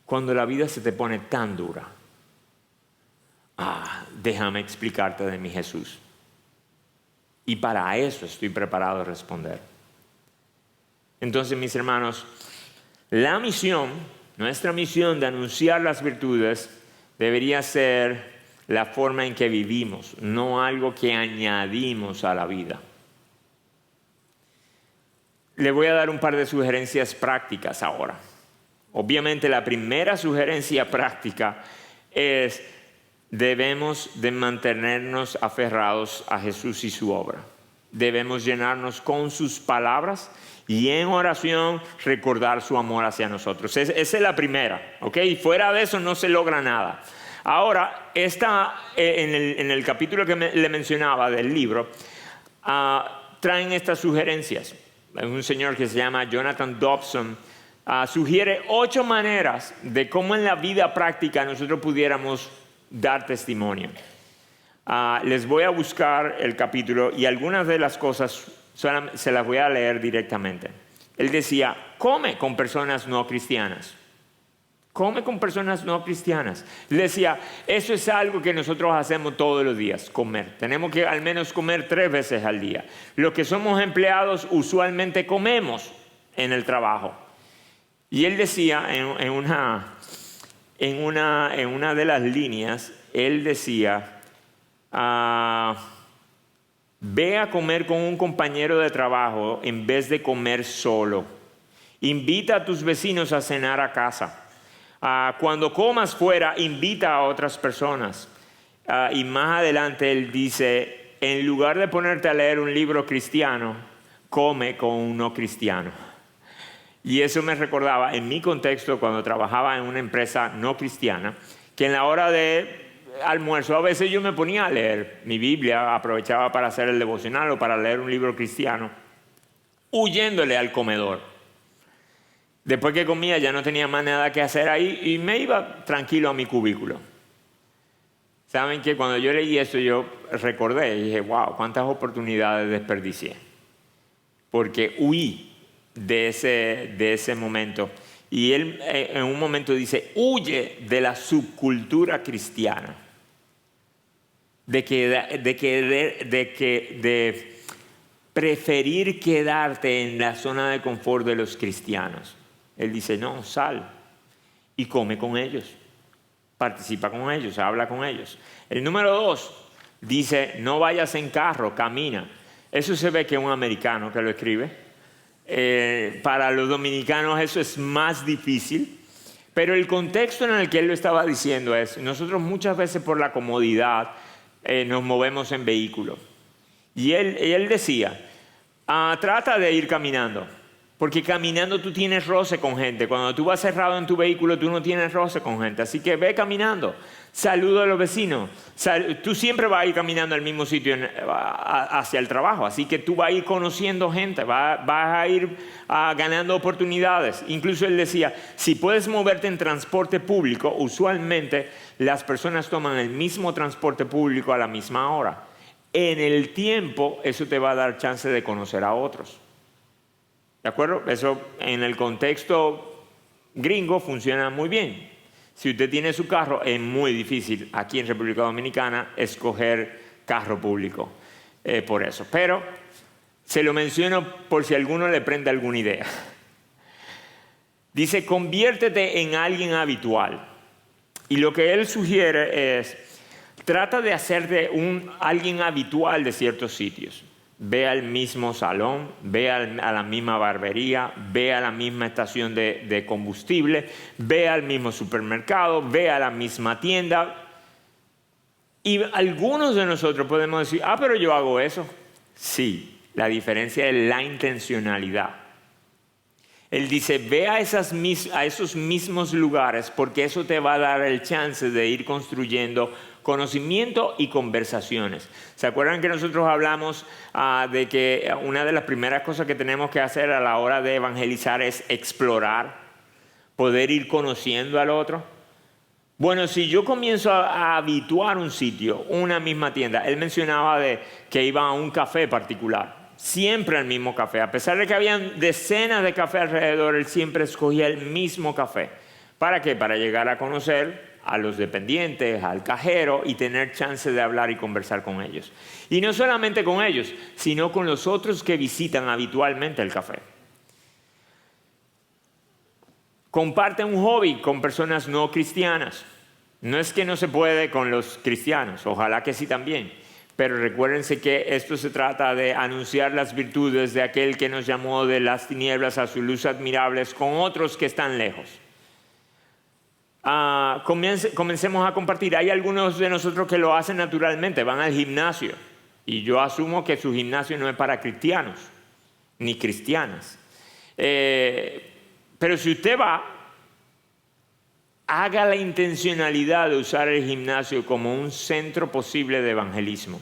cuando la vida se te pone tan dura? Déjame explicarte de mi Jesús. Y para eso estoy preparado a responder. Entonces, mis hermanos, nuestra misión de anunciar las virtudes debería ser la forma en que vivimos, no algo que añadimos a la vida. Le voy a dar un par de sugerencias prácticas ahora. Obviamente la primera sugerencia práctica es debemos de mantenernos aferrados a Jesús y su obra. Debemos llenarnos con sus palabras y en oración recordar su amor hacia nosotros. Esa es la primera, ¿ok? Y fuera de eso no se logra nada. Ahora, en el capítulo que le mencionaba del libro, traen estas sugerencias. Un señor que se llama Jonathan Dobson sugiere 8 maneras de cómo en la vida práctica nosotros pudiéramos dar testimonio. Les voy a buscar el capítulo y algunas de las cosas se las voy a leer directamente. Él decía, come con personas no cristianas. Come con personas no cristianas. Él decía, eso es algo que nosotros hacemos todos los días, comer. Tenemos que al menos comer 3 veces al día. Los que somos empleados usualmente comemos en el trabajo. Y él decía en una de las líneas, él decía, ve a comer con un compañero de trabajo en vez de comer solo. Invita a tus vecinos a cenar a casa. Cuando comas fuera, invita a otras personas. Y más adelante él dice, en lugar de ponerte a leer un libro cristiano, come con un no cristiano. Y eso me recordaba en mi contexto cuando trabajaba en una empresa no cristiana, que en la hora de almuerzo a veces yo me ponía a leer mi Biblia, aprovechaba para hacer el devocional o para leer un libro cristiano, huyéndole al comedor. Después que comía ya no tenía más nada que hacer ahí y me iba tranquilo a mi cubículo. Saben que cuando yo leí eso yo recordé y dije, wow, cuántas oportunidades desperdicié. Porque huí de ese momento. Y él en un momento dice, huye de la subcultura cristiana. De preferir quedarte en la zona de confort de los cristianos. Él dice, no, sal y come con ellos. Participa con ellos, habla con ellos. El número 2 dice, no vayas en carro, camina. Eso se ve que es un americano que lo escribe. Para los dominicanos eso es más difícil. Pero el contexto en el que él lo estaba diciendo es, nosotros muchas veces por la comodidad nos movemos en vehículo. Y él decía, trata de ir caminando. Porque caminando tú tienes roce con gente. Cuando tú vas cerrado en tu vehículo, tú no tienes roce con gente. Así que ve caminando. Saluda a los vecinos. Tú siempre vas a ir caminando al mismo sitio hacia el trabajo. Así que tú vas a ir conociendo gente. Vas a ir ganando oportunidades. Incluso él decía, si puedes moverte en transporte público, usualmente las personas toman el mismo transporte público a la misma hora. En el tiempo, eso te va a dar chance de conocer a otros. ¿De acuerdo? Eso en el contexto gringo funciona muy bien. Si usted tiene su carro, es muy difícil aquí en República Dominicana escoger carro público por eso. Pero se lo menciono por si a alguno le prende alguna idea. Dice, conviértete en alguien habitual. Y lo que él sugiere es, trata de hacerte alguien habitual de ciertos sitios. Ve al mismo salón, ve a la misma barbería, ve a la misma estación de combustible, ve al mismo supermercado, ve a la misma tienda. Y algunos de nosotros podemos decir, pero yo hago eso. Sí, la diferencia es la intencionalidad. Él dice, ve a esos mismos lugares porque eso te va a dar el chance de ir construyendo conocimiento y conversaciones. ¿Se acuerdan que nosotros hablamos de que una de las primeras cosas que tenemos que hacer a la hora de evangelizar es explorar, poder ir conociendo al otro? Bueno, si yo comienzo a habituar un sitio, una misma tienda, él mencionaba que iba a un café particular, siempre al mismo café, a pesar de que habían decenas de cafés alrededor, él siempre escogía el mismo café. ¿Para qué? Para llegar a conocer a los dependientes, al cajero y tener chance de hablar y conversar con ellos. Y no solamente con ellos, sino con los otros que visitan habitualmente el café. Comparte un hobby con personas no cristianas. No es que no se puede con los cristianos, ojalá que sí también. Pero recuérdense que esto se trata de anunciar las virtudes de aquel que nos llamó de las tinieblas a su luz admirables con otros que están lejos. Comencemos a compartir. Hay algunos de nosotros que lo hacen naturalmente, van al gimnasio. Y yo asumo que su gimnasio no es para cristianos, ni cristianas. Pero si usted va, haga la intencionalidad de usar el gimnasio como un centro posible de evangelismo.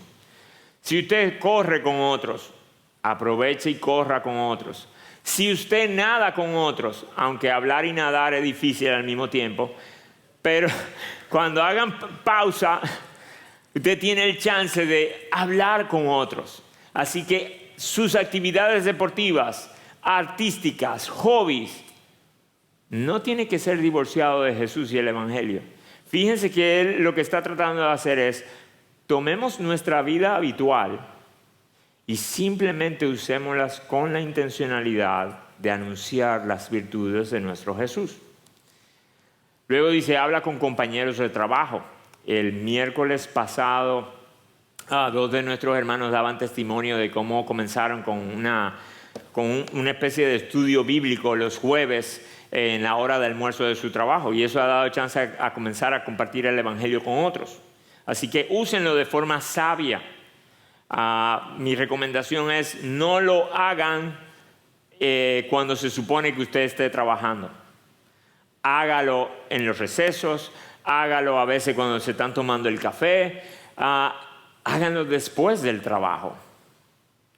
Si usted corre con otros, aproveche y corra con otros. Si usted nada con otros, aunque hablar y nadar es difícil al mismo tiempo, pero cuando hagan pausa, usted tiene el chance de hablar con otros. Así que sus actividades deportivas, artísticas, hobbies, no tiene que ser divorciado de Jesús y el Evangelio. Fíjense que Él lo que está tratando de hacer es, tomemos nuestra vida habitual y simplemente usémoslas con la intencionalidad de anunciar las virtudes de nuestro Jesús. Luego dice, habla con compañeros de trabajo. El miércoles pasado, dos de nuestros hermanos daban testimonio de cómo comenzaron con una especie de estudio bíblico los jueves en la hora de almuerzo de su trabajo. Y eso ha dado chance a comenzar a compartir el Evangelio con otros. Así que úsenlo de forma sabia. Mi recomendación es no lo hagan cuando se supone que usted esté trabajando. Hágalo en los recesos, hágalo a veces cuando se están tomando el café, háganlo después del trabajo.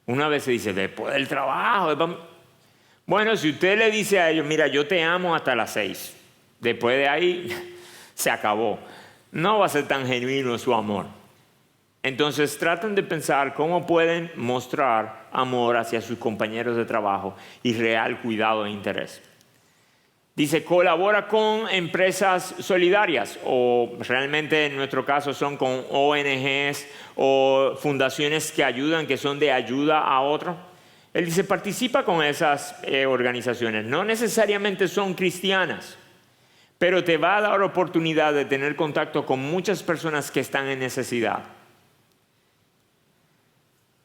Una vez se dice, después del trabajo. Bueno, si usted le dice a ellos, mira, yo te amo hasta las 6, después de ahí se acabó. No va a ser tan genuino su amor. Entonces traten de pensar cómo pueden mostrar amor hacia sus compañeros de trabajo y real cuidado e interés. Dice, colabora con empresas solidarias, o realmente en nuestro caso son con ONGs o fundaciones que ayudan, que son de ayuda a otros. Él dice, participa con esas organizaciones. No necesariamente son cristianas, pero te va a dar oportunidad de tener contacto con muchas personas que están en necesidad.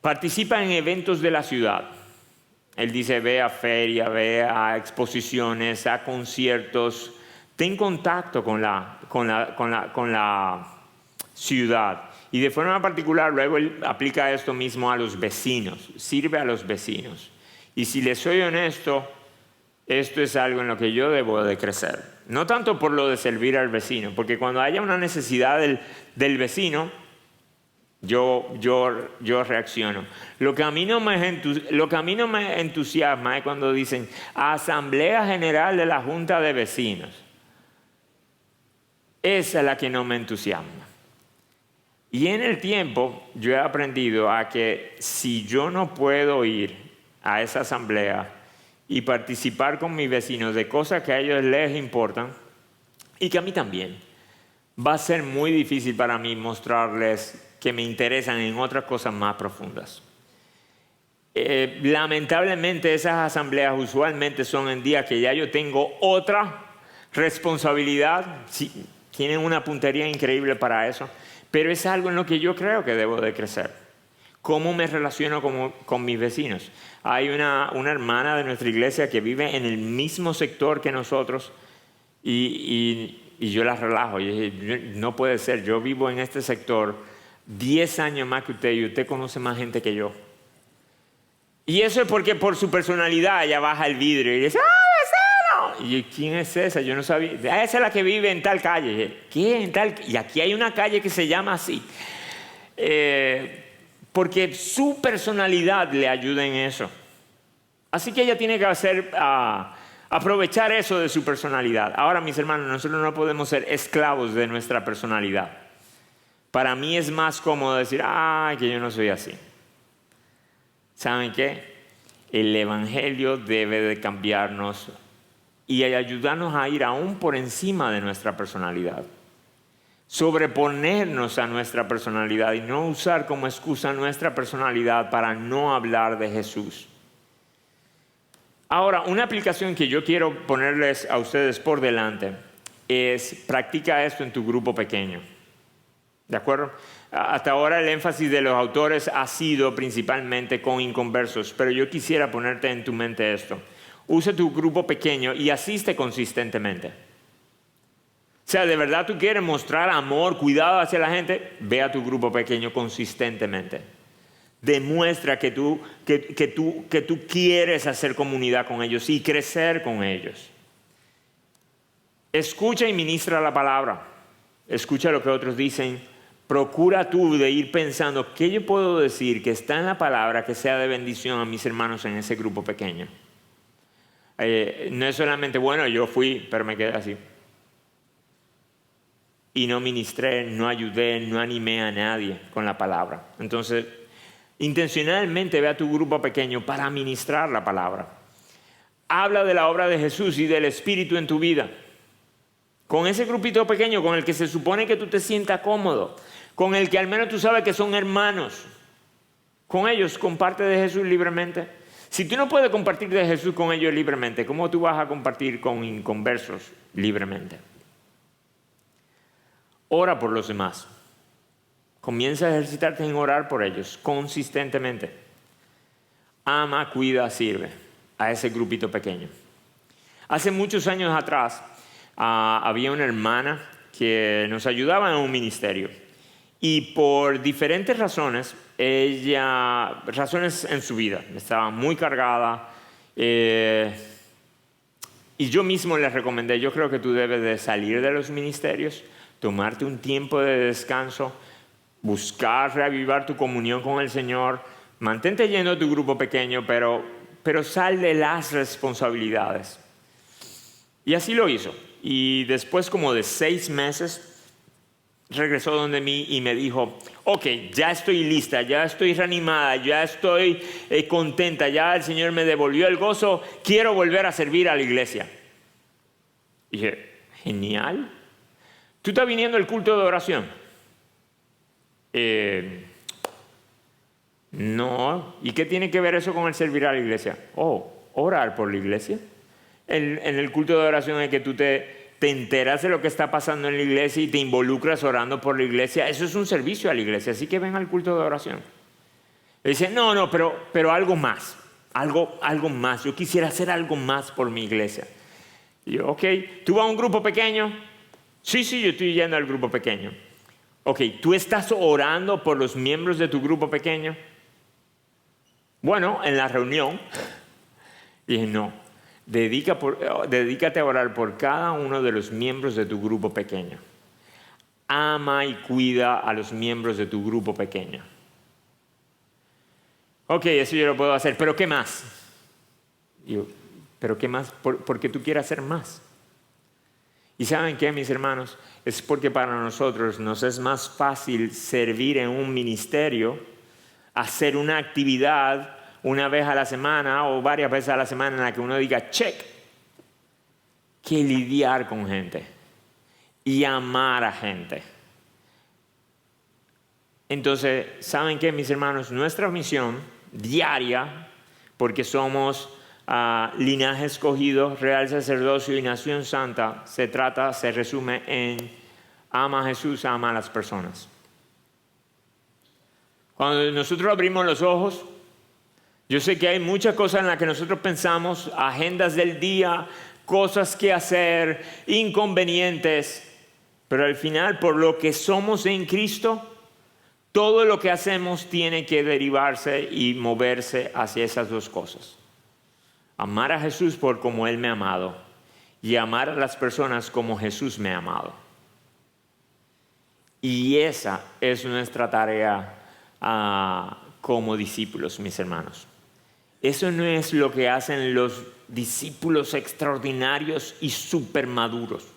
Participa en eventos de la ciudad. Él dice, ve a feria, ve a exposiciones, a conciertos. Ten contacto con la ciudad. Y de forma particular, luego él aplica esto mismo a los vecinos. Sirve a los vecinos. Y si les soy honesto, esto es algo en lo que yo debo de crecer. No tanto por lo de servir al vecino, porque cuando haya una necesidad del vecino, yo reacciono. Lo que a mí no me entusiasma es cuando dicen Asamblea General de la Junta de Vecinos. Esa es la que no me entusiasma. Y en el tiempo yo he aprendido a que si yo no puedo ir a esa asamblea y participar con mis vecinos de cosas que a ellos les importan y que a mí también, va a ser muy difícil para mí mostrarles que me interesan en otras cosas más profundas. Lamentablemente esas asambleas usualmente son en días que ya yo tengo otra responsabilidad. Sí, tienen una puntería increíble para eso, pero es algo en lo que yo creo que debo de crecer. ¿Cómo me relaciono con mis vecinos? Hay una hermana de nuestra iglesia que vive en el mismo sector que nosotros y yo la relajo. Y dije, no puede ser, yo vivo en este sector 10 años más que usted y usted conoce más gente que yo. Y eso es porque por su personalidad ella baja el vidrio y dice, ¡ah, vecino! Y ¿quién es esa? Yo no sabía. Esa es la que vive en tal calle. ¿Qué? Y aquí hay una calle que se llama así. Porque su personalidad le ayuda en eso. Así que ella tiene que aprovechar eso de su personalidad. Ahora, mis hermanos, nosotros no podemos ser esclavos de nuestra personalidad. Para mí es más cómodo decir, que yo no soy así. ¿Saben qué? El Evangelio debe de cambiarnos y ayudarnos a ir aún por encima de nuestra personalidad. Sobreponernos a nuestra personalidad y no usar como excusa nuestra personalidad para no hablar de Jesús. Ahora, una aplicación que yo quiero ponerles a ustedes por delante es practica esto en tu grupo pequeño. ¿De acuerdo? Hasta ahora el énfasis de los autores ha sido principalmente con inconversos, pero yo quisiera ponerte en tu mente esto. Usa tu grupo pequeño y asiste consistentemente. O sea, de verdad tú quieres mostrar amor, cuidado hacia la gente, ve a tu grupo pequeño consistentemente. Demuestra que tú quieres hacer comunidad con ellos y crecer con ellos. Escucha y ministra la palabra. Escucha lo que otros dicen. Procura tú de ir pensando qué yo puedo decir que está en la palabra que sea de bendición a mis hermanos en ese grupo pequeño. No es solamente, bueno, yo fui, pero me quedé así. Y no ministré, no ayudé, no animé a nadie con la palabra. Entonces, intencionalmente ve a tu grupo pequeño para ministrar la palabra. Habla de la obra de Jesús y del Espíritu en tu vida. Con ese grupito pequeño con el que se supone que tú te sientas cómodo, con el que al menos tú sabes que son hermanos, con ellos comparte de Jesús libremente. Si tú no puedes compartir de Jesús con ellos libremente, ¿cómo tú vas a compartir con inconversos libremente? Ora por los demás. Comienza a ejercitarte en orar por ellos consistentemente. Ama, cuida, sirve a ese grupito pequeño. Hace muchos años atrás había una hermana que nos ayudaba en un ministerio y por diferentes razones, razones en su vida, estaba muy cargada y yo mismo le recomendé, yo creo que tú debes de salir de los ministerios, tomarte un tiempo de descanso, buscar reavivar tu comunión con el Señor, mantente lleno de tu grupo pequeño, pero sal de las responsabilidades. Y así lo hizo. Y después como de 6 meses, regresó donde mí y me dijo, ok, ya estoy lista, ya estoy reanimada, ya estoy contenta, ya el Señor me devolvió el gozo, quiero volver a servir a la iglesia. Y dije, genial. ¿Tú estás viniendo al culto de oración? No. ¿Y qué tiene que ver eso con el servir a la iglesia? Orar por la iglesia. En el culto de oración es que tú te enteras de lo que está pasando en la iglesia y te involucras orando por la iglesia. Eso es un servicio a la iglesia, así que ven al culto de oración. Le dice, no, pero algo más, algo más. Yo quisiera hacer algo más por mi iglesia. Y yo, ok, ¿tú vas a un grupo pequeño? Sí, yo estoy yendo al grupo pequeño. Ok, ¿tú estás orando por los miembros de tu grupo pequeño? Bueno, en la reunión. Dije, no. Dedícate a orar por cada uno de los miembros de tu grupo pequeño. Ama y cuida a los miembros de tu grupo pequeño. Ok, eso yo lo puedo hacer, pero ¿qué más? Digo, ¿pero qué más? Porque tú quieres hacer más. ¿Y saben qué, mis hermanos? Es porque para nosotros nos es más fácil servir en un ministerio, hacer una actividad una vez a la semana o varias veces a la semana en la que uno diga check, que lidiar con gente y amar a gente. Entonces, ¿saben qué, mis hermanos? Nuestra misión diaria, porque somos linaje escogido, real sacerdocio y nación santa, se resume en ama a Jesús, ama a las personas. Cuando nosotros abrimos los ojos, yo sé que hay muchas cosas en las que nosotros pensamos, agendas del día, cosas que hacer, inconvenientes, pero al final, por lo que somos en Cristo, todo lo que hacemos tiene que derivarse y moverse hacia esas dos cosas. Amar a Jesús por como Él me ha amado y amar a las personas como Jesús me ha amado. Y esa es nuestra tarea como discípulos, mis hermanos. Eso no es lo que hacen los discípulos extraordinarios y supermaduros.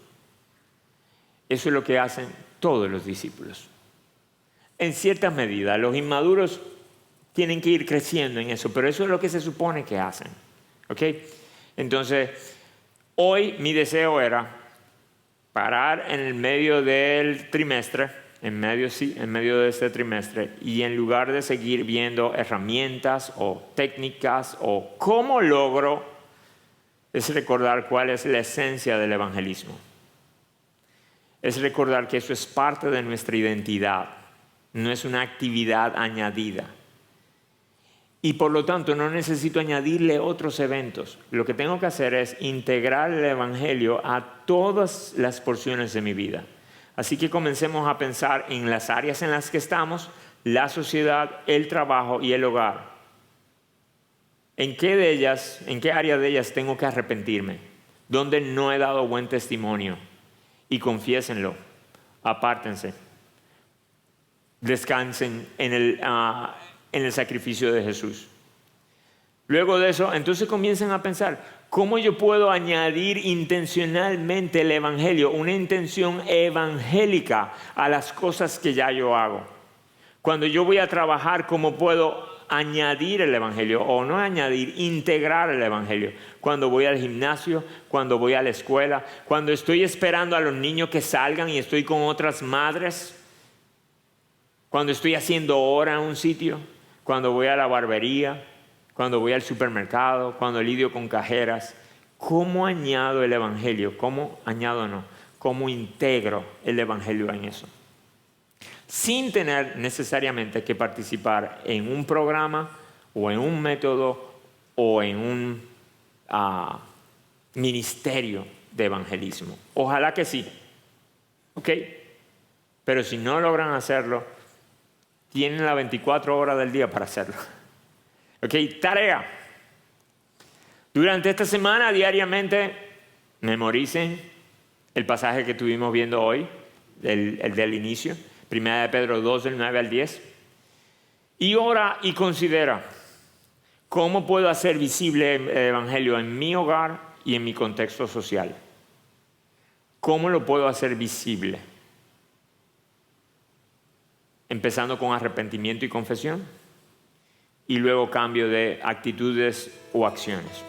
Eso es lo que hacen todos los discípulos. En cierta medida, los inmaduros tienen que ir creciendo en eso, pero eso es lo que se supone que hacen. ¿Ok? Entonces, hoy mi deseo era parar en el medio del trimestre, en medio de este trimestre, y en lugar de seguir viendo herramientas o técnicas o cómo logro, es recordar cuál es la esencia del evangelismo. Es recordar que eso es parte de nuestra identidad, no es una actividad añadida. Y por lo tanto no necesito añadirle otros eventos. Lo que tengo que hacer es integrar el evangelio a todas las porciones de mi vida. Así que comencemos a pensar en las áreas en las que estamos, la sociedad, el trabajo y el hogar. ¿En qué área de ellas tengo que arrepentirme? ¿Dónde no he dado buen testimonio? Y confiésenlo, apártense, descansen en el sacrificio de Jesús. Luego de eso, entonces comienzan a pensar, ¿cómo yo puedo añadir intencionalmente el evangelio, una intención evangélica a las cosas que ya yo hago? Cuando yo voy a trabajar, ¿cómo puedo añadir el evangelio? O no añadir, integrar el evangelio. Cuando voy al gimnasio, cuando voy a la escuela, cuando estoy esperando a los niños que salgan y estoy con otras madres, cuando estoy haciendo hora en un sitio, cuando voy a la barbería, cuando voy al supermercado, cuando lidio con cajeras. ¿Cómo añado el evangelio? ¿Cómo añado no? ¿Cómo integro el evangelio en eso? Sin tener necesariamente que participar en un programa o en un método o en un ministerio de evangelismo. Ojalá que sí, ¿ok? Pero si no logran hacerlo, tienen las 24 horas del día para hacerlo. ¿Ok? Tarea. Durante esta semana, diariamente, memoricen el pasaje que estuvimos viendo hoy, el del inicio. 1 Pedro 2, del 9 al 10. Y ora y considera cómo puedo hacer visible el evangelio en mi hogar y en mi contexto social. ¿Cómo lo puedo hacer visible? Empezando con arrepentimiento y confesión. Y luego cambio de actitudes o acciones.